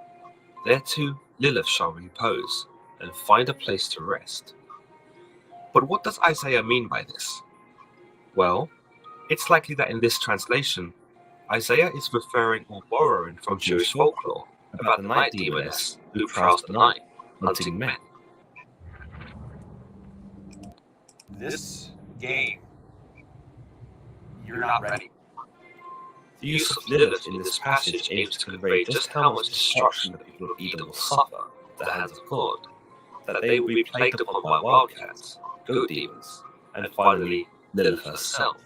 There too Lilith shall repose, and find a place to rest." But what does Isaiah mean by this? Well, it's likely that in this translation, Isaiah is referring or borrowing from Jewish folklore about the night demoness who prowls the night, hunting men. This game, you're not ready. The use of Lilith in this passage aims to convey just how much destruction the people of Edom will suffer at the hands of God, that they will be plagued upon by wildcats, goat demons, and finally Lilith herself.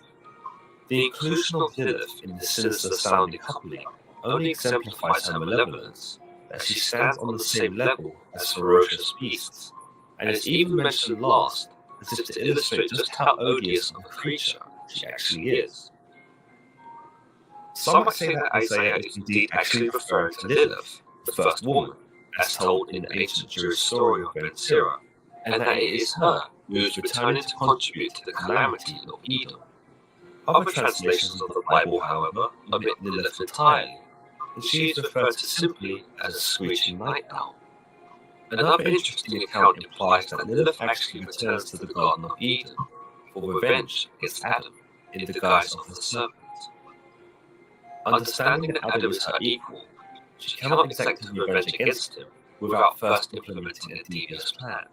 The inclusion of Lilith in this sinister-sounding coupling only exemplifies her malevolence, that she stands on the same level as ferocious beasts, and is even mentioned last as if to illustrate just how odious of a creature she actually is. Some might say that Isaiah is indeed actually referring to Lilith, the first woman, as told in the ancient Jewish story of Ben Sira, and that it is her who is returning to contribute to the calamity of Edom. Other translations of the Bible, however, omit Lilith entirely, and she is referred to simply as a screeching night owl. Another interesting account implies that Lilith actually returns to the Garden of Eden for revenge against Adam in the guise of the serpent. Understanding that Adam is her equal, she cannot exact her revenge against him without first implementing a devious plan.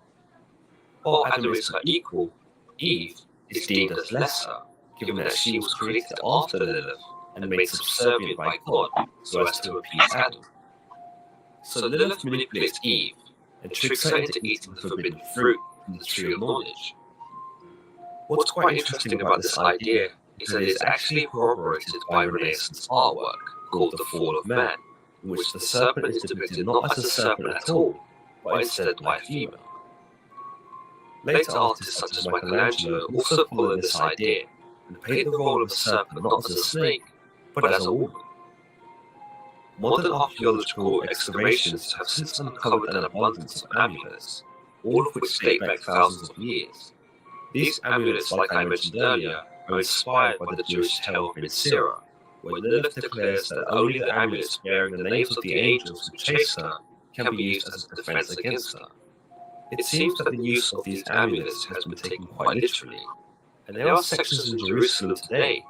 While Adam is her equal, Eve is deemed as lesser, given that she was created after Lilith and made subservient by God so as to appease Adam. So Lilith manipulates Eve and tricks her into eating the forbidden fruit from the tree of knowledge. What's quite interesting about this idea is that it is actually corroborated by Renaissance artwork called The Fall of Man, in which the serpent is depicted not as a serpent at all, but instead by a female. Later artists such as Michelangelo also follow this idea and paint the role of the serpent not as a snake, but as a woman. Modern archaeological excavations have since uncovered an abundance of amulets, all of which date back thousands of years. These amulets, like I mentioned earlier, are inspired by the Jewish tale of Mitzrayim, where Lilith declares that only the amulets bearing the names of the angels who chased her can be used as a defense against her. It seems that the use of these amulets has been taken quite literally, and there are sections in Jerusalem today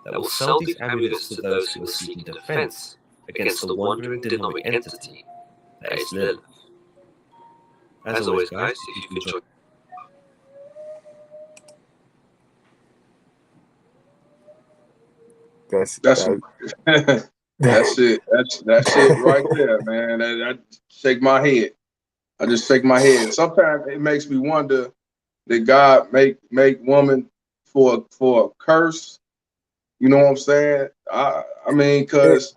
that will sell these amulets to those who are seeking defense against the wandering demonic entity that is Lilith. As always, guys, if you enjoy That's that shit. That shit right there, man. I shake my head. I just shake my head. Sometimes it makes me wonder, did God make woman for a curse? You know what I'm saying? I mean, because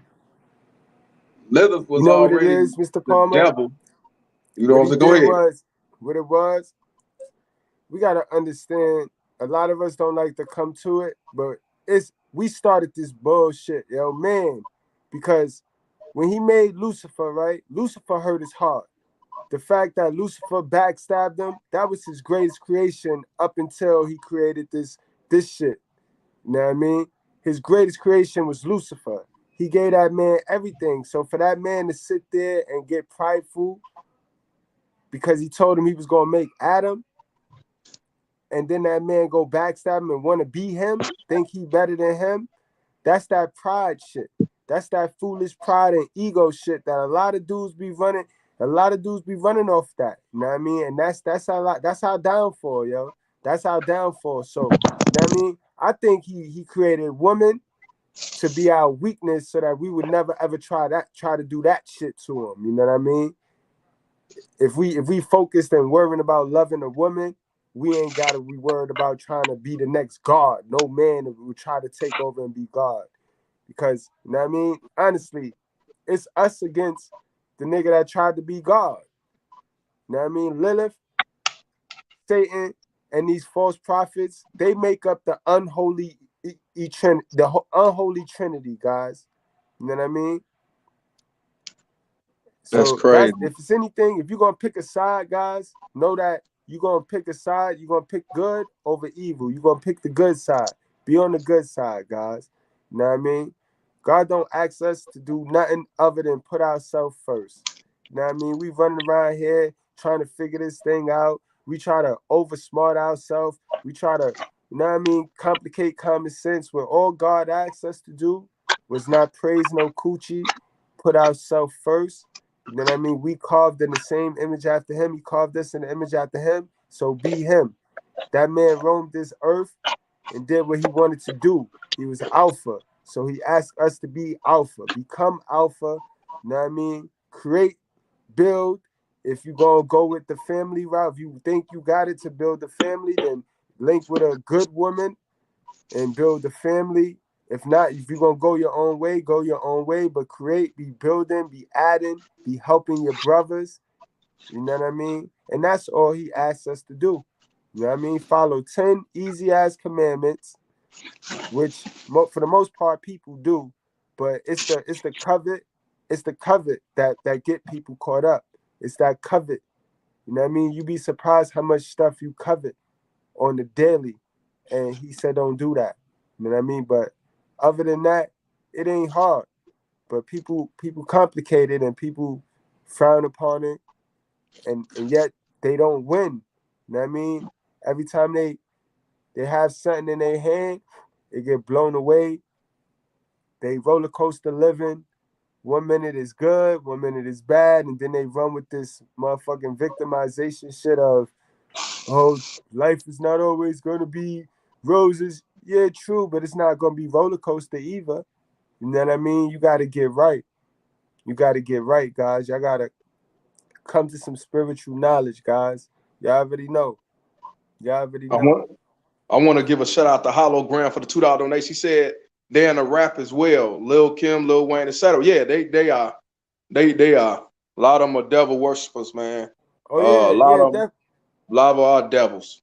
Lilith was already what it is, Mr. Palmer? The devil. You know what I'm saying? Go ahead. What it was, we gotta understand. A lot of us don't like to come to it, but we started this bullshit, man, because when he made Lucifer, right? Lucifer hurt his heart. The fact that Lucifer backstabbed him, that was his greatest creation up until he created this shit. You know what I mean? His greatest creation was Lucifer. He gave that man everything. So for that man to sit there and get prideful because he told him he was going to make Adam, and then that man go backstab him and want to be him, think he better than him, that's that pride shit. That's that foolish pride and ego shit that a lot of dudes be running. A lot of dudes be running off that. You know what I mean? And that's our downfall, yo. That's our downfall. So, you know what I mean? I think he created woman to be our weakness so that we would never ever try to do that shit to him. You know what I mean? If we focused and worrying about loving a woman, we ain't gotta be worried about trying to be the next God. No man will try to take over and be God. Because, you know what I mean? Honestly, it's us against the nigga that tried to be God. You know what I mean? Lilith, Satan, and these false prophets, they make up the unholy unholy trinity, guys. You know what I mean? That's crazy. If it's anything, if you're gonna pick a side, guys, know that you're gonna pick a side, you're gonna pick good over evil. You're gonna pick the good side. Be on the good side, guys. You know what I mean? God don't ask us to do nothing other than put ourselves first. You know what I mean? We running around here trying to figure this thing out. We try to oversmart ourselves. We try to, you know what I mean, complicate common sense when all God asked us to do was not praise no coochie, put ourselves first. You know what I mean? We carved in the same image after him. He carved us in the image after him. So be him. That man roamed this earth and did what he wanted to do. He was alpha. So he asked us to be alpha. Become alpha. You know what I mean? Create, build. If you're going to go with the family route, if you think you got it to build the family, then link with a good woman and build the family. If not, if you're going to go your own way, go your own way, but create, be building, be adding, be helping your brothers. You know what I mean? And that's all he asks us to do. You know what I mean? Follow 10 easy-ass commandments, which for the most part people do, but it's the covet that get people caught up. It's that covet. You know what I mean? You be surprised how much stuff you covet on the daily. And he said don't do that. You know what I mean? But other than that, it ain't hard. But people complicate it and people frown upon it, and yet they don't win. You know what I mean? Every time they have something in their hand, they get blown away. They roller coaster living. 1 minute is good, 1 minute is bad, and then they run with this motherfucking victimization shit of, oh, life is not always going to be roses. Yeah, true, but it's not going to be roller coaster either. You know what I mean? You got to get right. You got to get right, guys. Y'all got to come to some spiritual knowledge, guys. Y'all already know. Y'all already know. I want to give a shout out to Hologram for the $2 donation. He said they're in the rap as well. Lil Kim, Lil Wayne, etc. Yeah, they are. They are. A lot of them are devil worshippers, man. Oh yeah, yeah, a lot of our devils.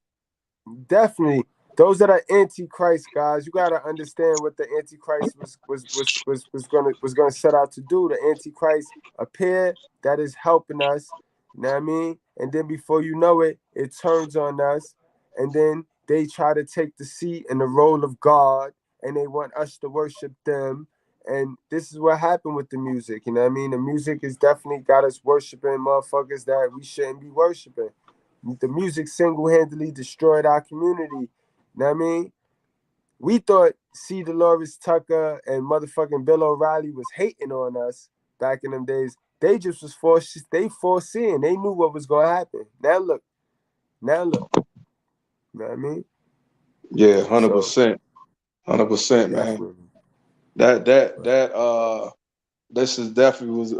definitely. Those that are antichrist, guys, you gotta understand what the antichrist was gonna set out to do. The antichrist appear that is helping us, you know what I mean? And then before you know it, it turns on us, and then they try to take the seat and the role of God, and they want us to worship them. And this is what happened with the music, you know what I mean? The music has definitely got us worshiping motherfuckers that we shouldn't be worshiping. The music single-handedly destroyed our community. You know what I mean? We thought C. Dolores Tucker and motherfucking Bill O'Reilly was hating on us back in them days. They just was foreseeing. They knew what was gonna happen. Now look. You know what I mean? Yeah, 100%. 100%, man. This is definitely was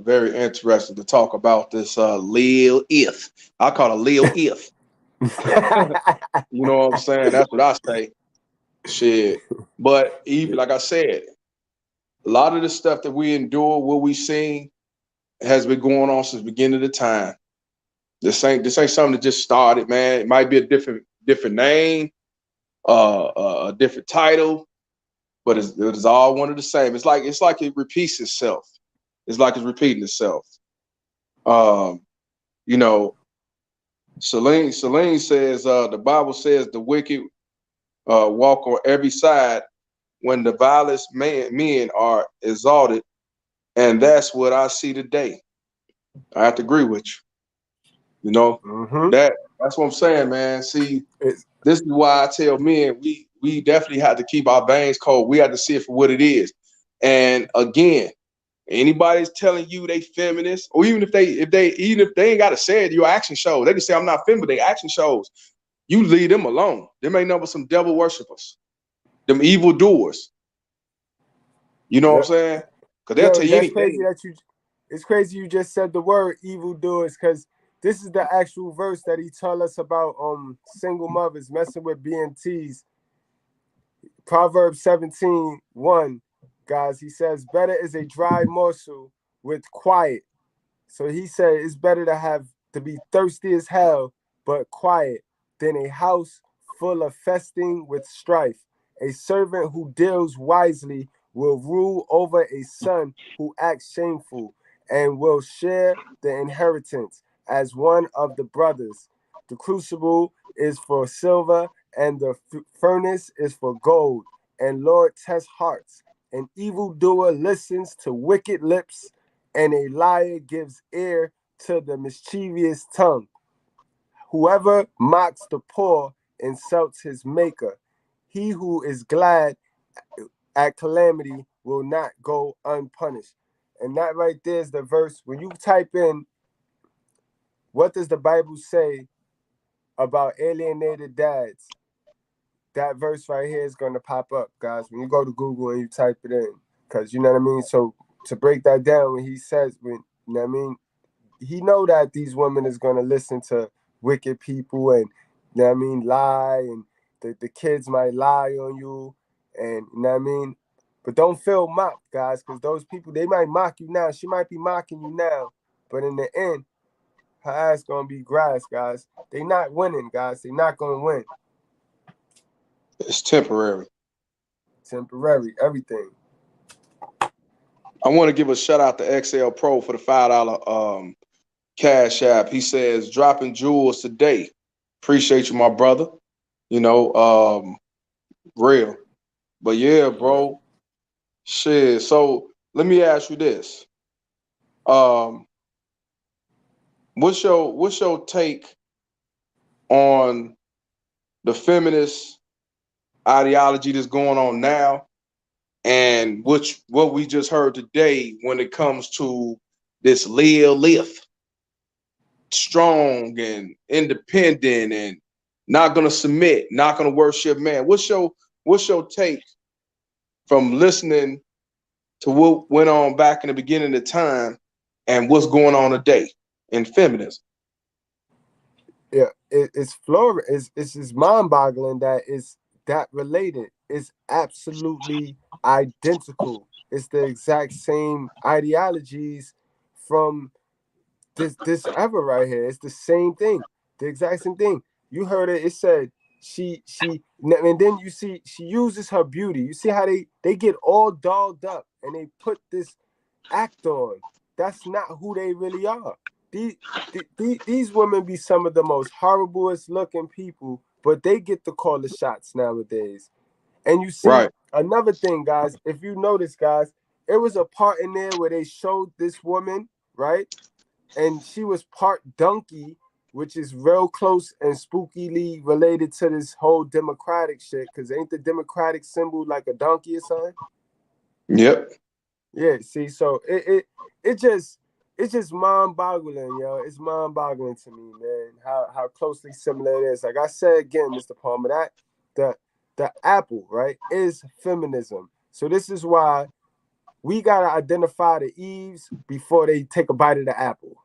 very interesting to talk about this Lilith. I call it Lilith. You know what I'm saying? That's what I say. Shit. But even like I said, a lot of the stuff that we endure, what we seen, has been going on since the beginning of the time. This ain't something that just started, man. It might be a different name, a different title, but it's all one of the same. It's like it repeats itself. It's like it's repeating itself. You know, Celine says the Bible says the wicked walk on every side when the vilest men are exalted, and that's what I see today. I have to agree with you. You know, that's what I'm saying, man. See, this is why I tell men we definitely have to keep our veins cold. We have to see it for what it is. And again, anybody's telling you they feminist, or even if they ain't got to say it, your action shows. They can say I'm not feminist. They action shows. You leave them alone. Them ain't number some devil worshippers, them evil doers. You know what I'm saying? Because they'll tell you anything. It's crazy you just said the word evildoers, because this is the actual verse that he told us about single mothers messing with BMTs. Proverbs 17:1, guys, he says, better is a dry morsel with quiet. So he said it's better to be thirsty as hell, but quiet, than a house full of feasting with strife. A servant who deals wisely will rule over a son who acts shameful, and will share the inheritance as one of the brothers. The crucible is for silver, and the furnace is for gold. And Lord tests hearts. An evildoer listens to wicked lips, and a liar gives ear to the mischievous tongue. Whoever mocks the poor insults his maker. He who is glad at calamity will not go unpunished. And that right there is the verse. When you type in, what does the Bible say about alienated dads? That verse right here is going to pop up, guys, when you go to Google and you type it in. Because, you know what I mean? So to break that down, when he says, you know what I mean? He know that these women is going to listen to wicked people and, you know what I mean, lie, and the kids might lie on you, and, you know what I mean? But don't feel mocked, guys, because those people, they might mock you now. She might be mocking you now, but in the end, her ass going to be grass, guys. They not winning, guys. They not going to win. It's temporary. Temporary, everything. I want to give a shout out to XL Pro for the $5 Cash App. He says, dropping jewels today. Appreciate you, my brother. You know, real. But yeah, bro. Shit. So let me ask you this. What's your take on the feminist ideology that's going on now, and what we just heard today when it comes to this Lilith, strong and independent and not gonna submit, not gonna worship man? What's your take from listening to what went on back in the beginning of time and what's going on today in feminism. Yeah, it's florid. It's just mind-boggling that it's that related. It's absolutely identical. It's the exact same ideologies from this ever right here. It's the same thing, the exact same thing. You heard it. It said and then you see she uses her beauty. You see how they get all dolled up and they put this act on. That's not who they really are. These women be some of the most horriblest looking people, but they get to call the shots nowadays. And you see Right. another thing, guys. If you notice, guys, it was a part in there where they showed this woman, right? And she was part donkey, which is real close and spookily related to this whole democratic shit. Because ain't the democratic symbol like a donkey or something? Yep. Yeah. See, so it's just mind-boggling, yo. It's mind-boggling to me, man. How closely similar it is. Like I said again, Mr. Palmer, that the apple, right, is feminism. So this is why we gotta identify the Eves before they take a bite of the apple.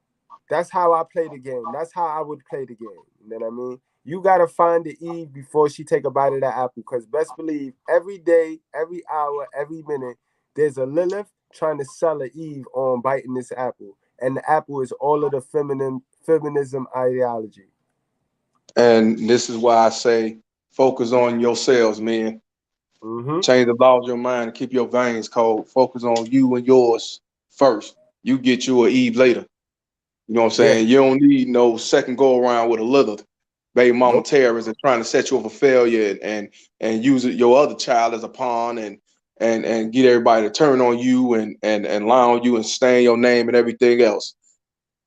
That's how I play the game. That's how I would play the game. You know what I mean? You gotta find the Eve before she take a bite of the apple. Because best believe every day, every hour, every minute, there's a Lilith trying to sell an Eve on biting this apple. And the apple is all of the feminism ideology. And this is why I say focus on yourselves, man. Mm-hmm. Change the laws of your mind and keep your veins cold. Focus on you and yours first. You get you a Eve later. You know what I'm saying? Yeah. You don't need no second go around with a Lilith, baby mama Nope. terrorist and trying to set you up for failure and use your other child as a pawn and get everybody to turn on you and lie on you and stain your name and everything else.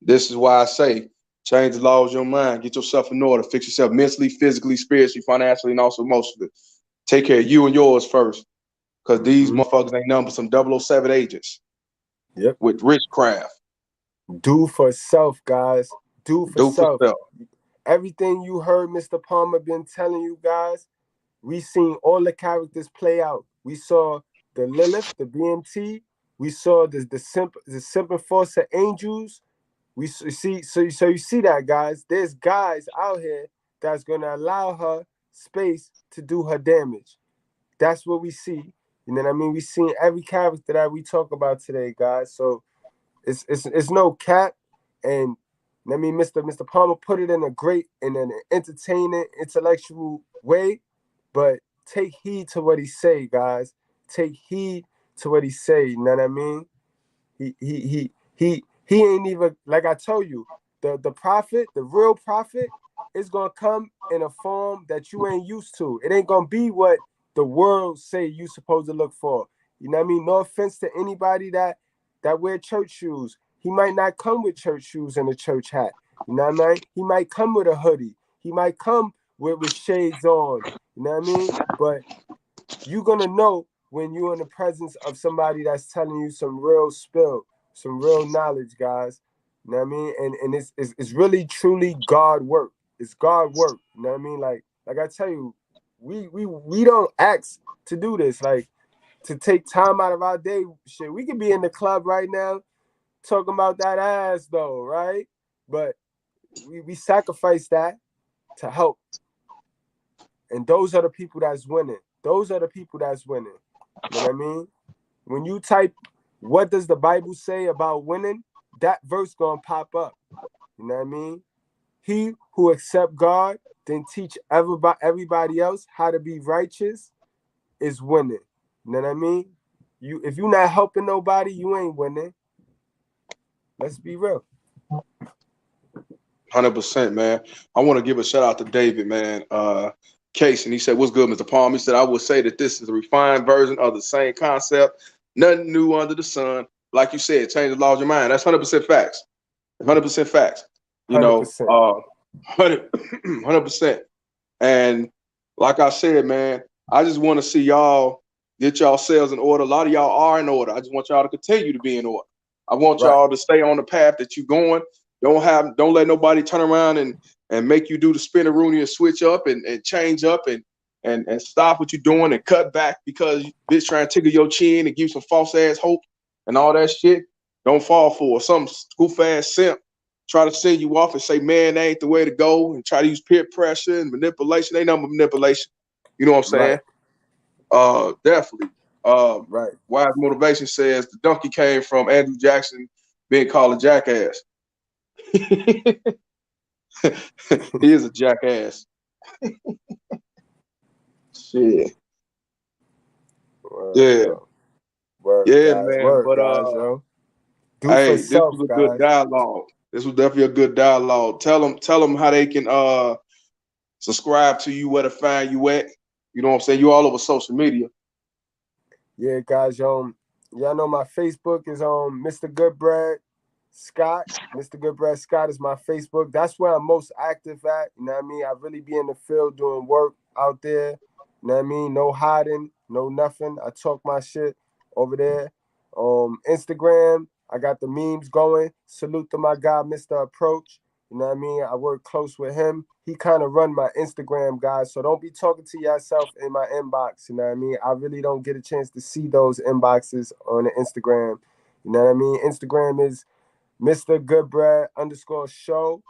This is why I say change the laws of your mind, get yourself in order, fix yourself mentally, physically, spiritually, financially, and also emotionally. Take care of you and yours first. Because these Mm-hmm. motherfuckers ain't nothing but some 007 agents. Yep. With witchcraft. Do for self, guys. Do for Do for self. self. Everything you heard Mr. Palmer been telling you guys, we seen all the characters play out. We saw the Lilith, the BMT. We saw the simple force of angels. We see so you see that, guys. There's guys out here that's gonna allow her space to do her damage. That's what we see. You know what I mean? We seen every character that we talk about today, guys. So it's no cap. And I mean, Mr. Palmer put it in an entertaining, intellectual way. But take heed to what he say, guys. Take heed to what he say. You know what I mean? He ain't even, like I told you, the prophet, the real prophet, is gonna come in a form that you ain't used to. It ain't gonna be what the world say you supposed to look for. You know what I mean? No offense to anybody that wear church shoes. He might not come with church shoes and a church hat. You know what I mean? He might come with a hoodie. He might come with shades on. You know what I mean? But you're gonna know when you're in the presence of somebody that's telling you some real spill, some real knowledge, guys. You know what I mean? And it's really truly God work. It's God work. You know what I mean? Like I tell you, we don't ask to do this. Like to take time out of our day. Shit, we could be in the club right now talking about that ass though, right? But we sacrifice that to help. And those are the people that's winning. Those are the people that's winning. You know what I mean? When you type, what does the Bible say about winning? That verse gonna pop up. You know what I mean? He who accept God, then teach everybody else how to be righteous is winning. You know what I mean? If you're not helping nobody, you ain't winning. Let's be real. 100%, man. I want to give a shout out to David, man. Case, and he said, "What's good, Mr. Palm?" He said, "I would say that this is a refined version of the same concept. Nothing new under the sun. Like you said, change the laws of your mind. That's 100% facts. 100% facts. You know, 100%. 100%. And like I said, man, I just want to see y'all get yourselves in order. A lot of y'all are in order. I just want y'all to continue to be in order. I want y'all to stay on the path that you're going. Don't let nobody turn around and make you do the spin-a-rooney and switch up and change up and and stop what you're doing and cut back because bitch trying to tickle your chin and give you some false ass hope and all that shit, don't fall for it. Some goof ass simp try to send you off and say, man, that ain't the way to go, and try to use peer pressure and manipulation. Ain't nothing but manipulation. You know what I'm saying? Right. Definitely. Right. Wise Motivation says the donkey came from Andrew Jackson being called a jackass. He is a jackass. Shit. Word, Yeah. yo. Word, Yeah, guys. man. Word, But guys, yo. Do for hey, this self, was a good guys. dialogue. This was definitely a good dialogue. Tell them how they can subscribe to you, where to find you at. You know what I'm saying? You all over social media. Yeah, guys, y'all know my Facebook is Mr. Goodbread Scott. Mr. Goodbread Scott is my Facebook. That's where I'm most active at. You know what I mean? I really be in the field doing work out there. You know what I mean? No hiding, no nothing. I talk my shit over there. Instagram, I got the memes going. Salute to my guy, Mr. Approach. You know what I mean? I work close with him. He kind of run my Instagram, guys. So don't be talking to yourself in my inbox. You know what I mean? I really don't get a chance to see those inboxes on the Instagram. You know what I mean? Instagram is Mr. Goodbread _show.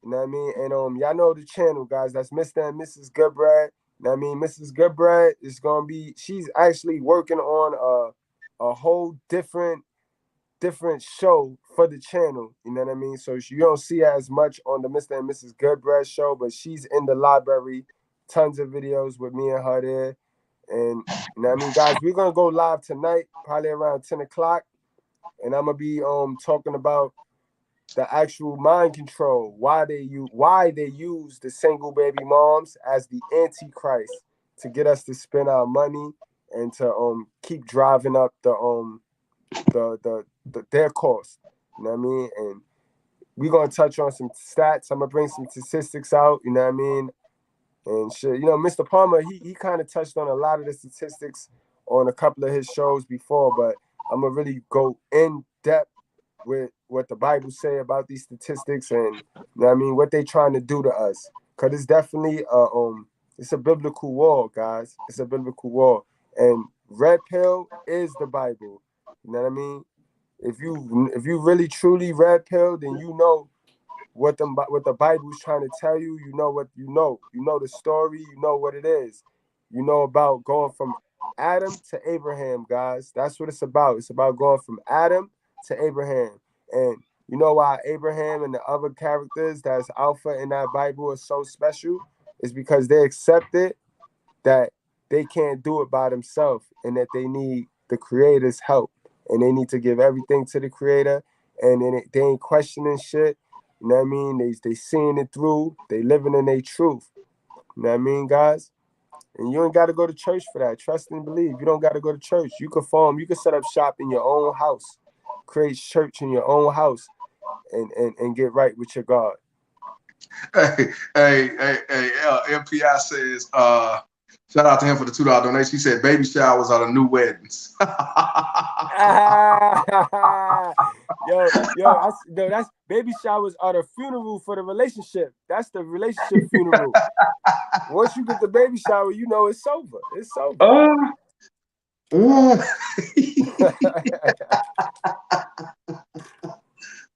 You know what I mean? And y'all know the channel, guys. That's Mr. and Mrs. Goodbread. You know what I mean? Mrs. Goodbread is gonna be, she's actually working on a whole different show for the channel. You know what I mean? So you don't see her as much on the Mr. and Mrs. Goodbread show, but she's in the library. Tons of videos with me and her there. And you know what I mean, guys, we're gonna go live tonight, probably around 10 o'clock. And I'm gonna be talking about the actual mind control, why they use the single baby moms as the antichrist to get us to spend our money and to keep driving up their cost. You know what I mean? And we're gonna touch on some stats. I'm gonna bring some statistics out, you know what I mean? And shit. You know, Mr. Palmer, he kind of touched on a lot of the statistics on a couple of his shows before, but I'm gonna really go in depth with what the Bible say about these statistics and you know what I mean, what they trying to do to us. Cause it's definitely it's a biblical war, guys. It's a biblical war. And red pill is the Bible. You know what I mean? If you really truly red pill, then you know what the Bible's trying to tell you. You know what you know. You know the story. You know what it is. You know about going from Adam to Abraham, guys. That's what it's about. It's about going from Adam to Abraham. And you know why Abraham and the other characters that's alpha in that Bible are so special? Is because they accepted that they can't do it by themselves and that they need the creator's help. And they need to give everything to the creator. And then they ain't questioning shit. You know what I mean? They seeing it through. They living in their truth. You know what I mean, guys? And you ain't got to go to church for that. Trust and believe. You don't got to go to church. You can set up shop in your own house, create church in your own house, and get right with your God. Hey, MPI says, shout out to him for the $2 donation. He said, baby showers are the new weddings. Yo, that's baby showers are the funeral for the relationship. That's the relationship funeral. Once you get the baby shower, you know it's over. It's over.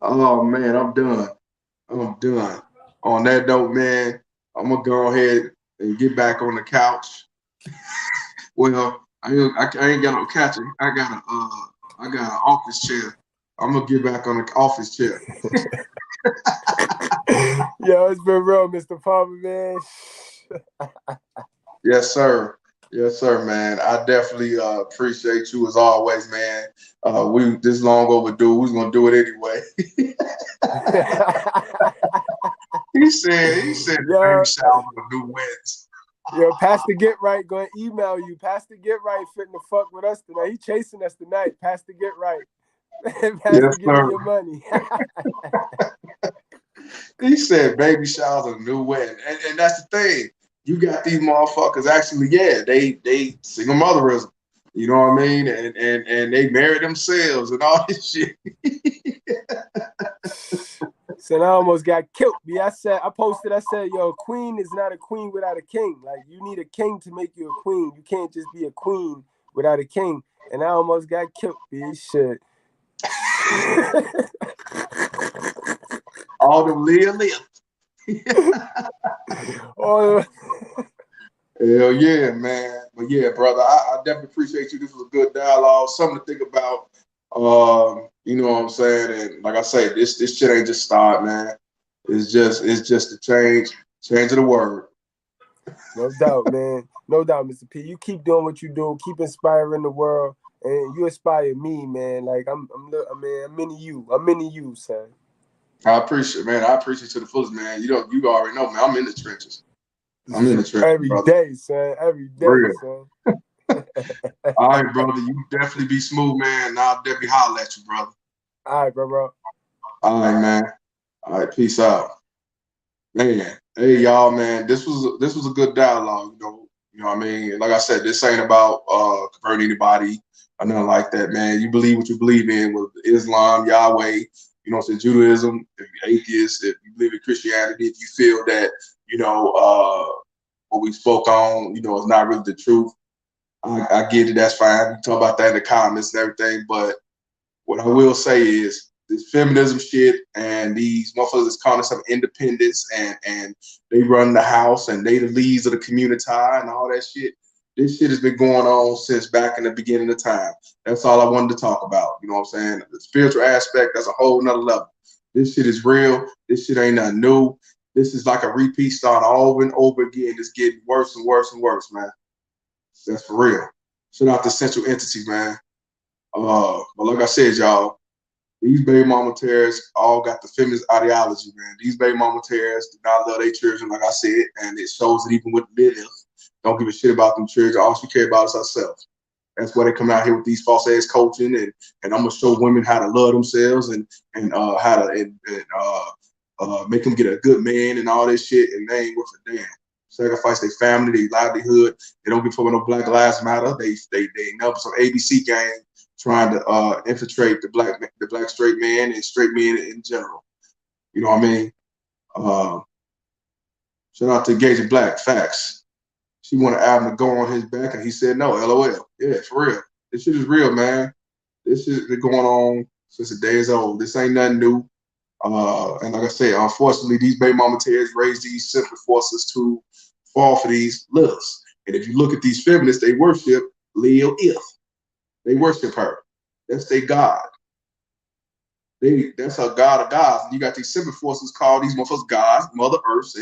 Oh man, I'm done. On that note, man, I'm gonna go ahead and get back on the couch. Well, I ain't got no couch. I got an office chair. I'm gonna get back on the office chair. Yo, it's been real, Mr. Palmer, man. Yes, sir. Yes, sir, man. I definitely appreciate you as always, man. We this long overdue. We was gonna do it anyway. He said, baby shower with new wins. Yo, Pastor Get Right gonna email you. Pastor Get Right fitting the fuck with us tonight. He chasing us tonight. Pastor Get Right. Pastor, Yes, give me sir. your money. He said baby showers are the new wedding. And that's the thing. You got these motherfuckers actually, yeah, they single motherism. You know what I mean? And they marry themselves and all this shit. So I almost got killed. I posted, I said, yo, a queen is not a queen without a king. Like, you need a king to make you a queen. You can't just be a queen without a king. And I almost got killed, shit. All them live. Oh, hell yeah, man. But yeah, brother, I definitely appreciate you. This was a good dialogue, something to think about. You know what I'm saying? And like I say, this shit ain't just start, man. It's just a change of the word. No doubt, man. No doubt, Mr. P. You keep doing what you do. Keep inspiring the world, and you inspire me, man. Like I'm into you. I'm into you, son. I appreciate, man. I appreciate you to the fullest, man. You already know, man. I'm in the trenches. I'm in the trenches, every brother. day, son. Every day, real. son. All right, brother. You definitely be smooth, man. And I'll definitely holler at you, brother. All right, bro. All right, man. All right, peace out. Man, hey y'all, man. This was a good dialogue, you know what I mean? Like I said, this ain't about converting anybody or nothing like that, man. You believe what you believe in with Islam, Yahweh, you know what I'm saying, Judaism, if you're atheist, if you believe in Christianity, if you feel that, what we spoke on, is not really the truth. I get it, that's fine. We can talk about that in the comments and everything, but what I will say is this feminism shit and these motherfuckers is calling themselves independence and they run the house and they the leads of the community and all that shit. This shit has been going on since back in the beginning of time. That's all I wanted to talk about. You know what I'm saying? The spiritual aspect, that's a whole nother level. This shit is real. This shit ain't nothing new. This is like a repeat start over and over again. It's getting worse and worse and worse, man. That's for real. Shout out to Central Entity, man. But like I said, y'all, these baby mama terrorists all got the feminist ideology, man. These baby mama terrorists do not love their children, like I said, and it shows it even with Lilith. Don't give a shit about them children. All she care about is herself. That's why they come out here with these false ass coaching, and I'm gonna show women how to love themselves and how to make them get a good man and all this shit, and they ain't worth a damn. Sacrifice their family, their livelihood. They don't give a fuck about no Black Lives Matter. They up some ABC game trying to infiltrate the black straight man and straight men in general. You know what I mean? Shout out to Gage Black. Facts. She wanted Adam to go on his back, and he said no. LOL. Yeah, for real. This shit is real, man. This shit been going on since the days old. This ain't nothing new. And like I said, unfortunately, these baby mama terrorists raise these central forces to fall for these liliths. And if you look at these feminists, they worship Lilith. They worship her. That's their God. That's a God of gods. And you got these central forces call these motherfuckers gods, Mother Earth,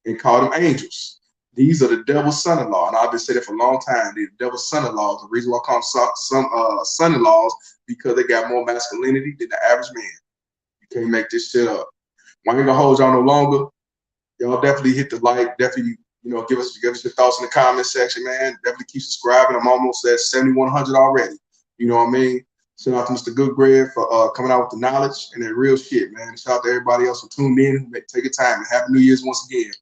and call them angels. These are the devil's son-in-law, and I've been saying it for a long time. They're the devil's son-in-laws. The reason why I call them son-in-laws because they got more masculinity than the average man. You can't make this shit up. Well, I ain't gonna hold y'all no longer. Y'all definitely hit the like. Definitely, give us your thoughts in the comment section, man. Definitely keep subscribing. I'm almost at 7,100 already. You know what I mean? Shout out to Mr. Goodgrave for coming out with the knowledge and that real shit, man. Shout out to everybody else who tuned in. Take your time and Happy New Year's once again.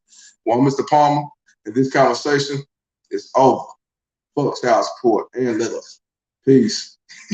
Well, Mr. Palmer, and this conversation is over. Fuck child support and let us. Peace.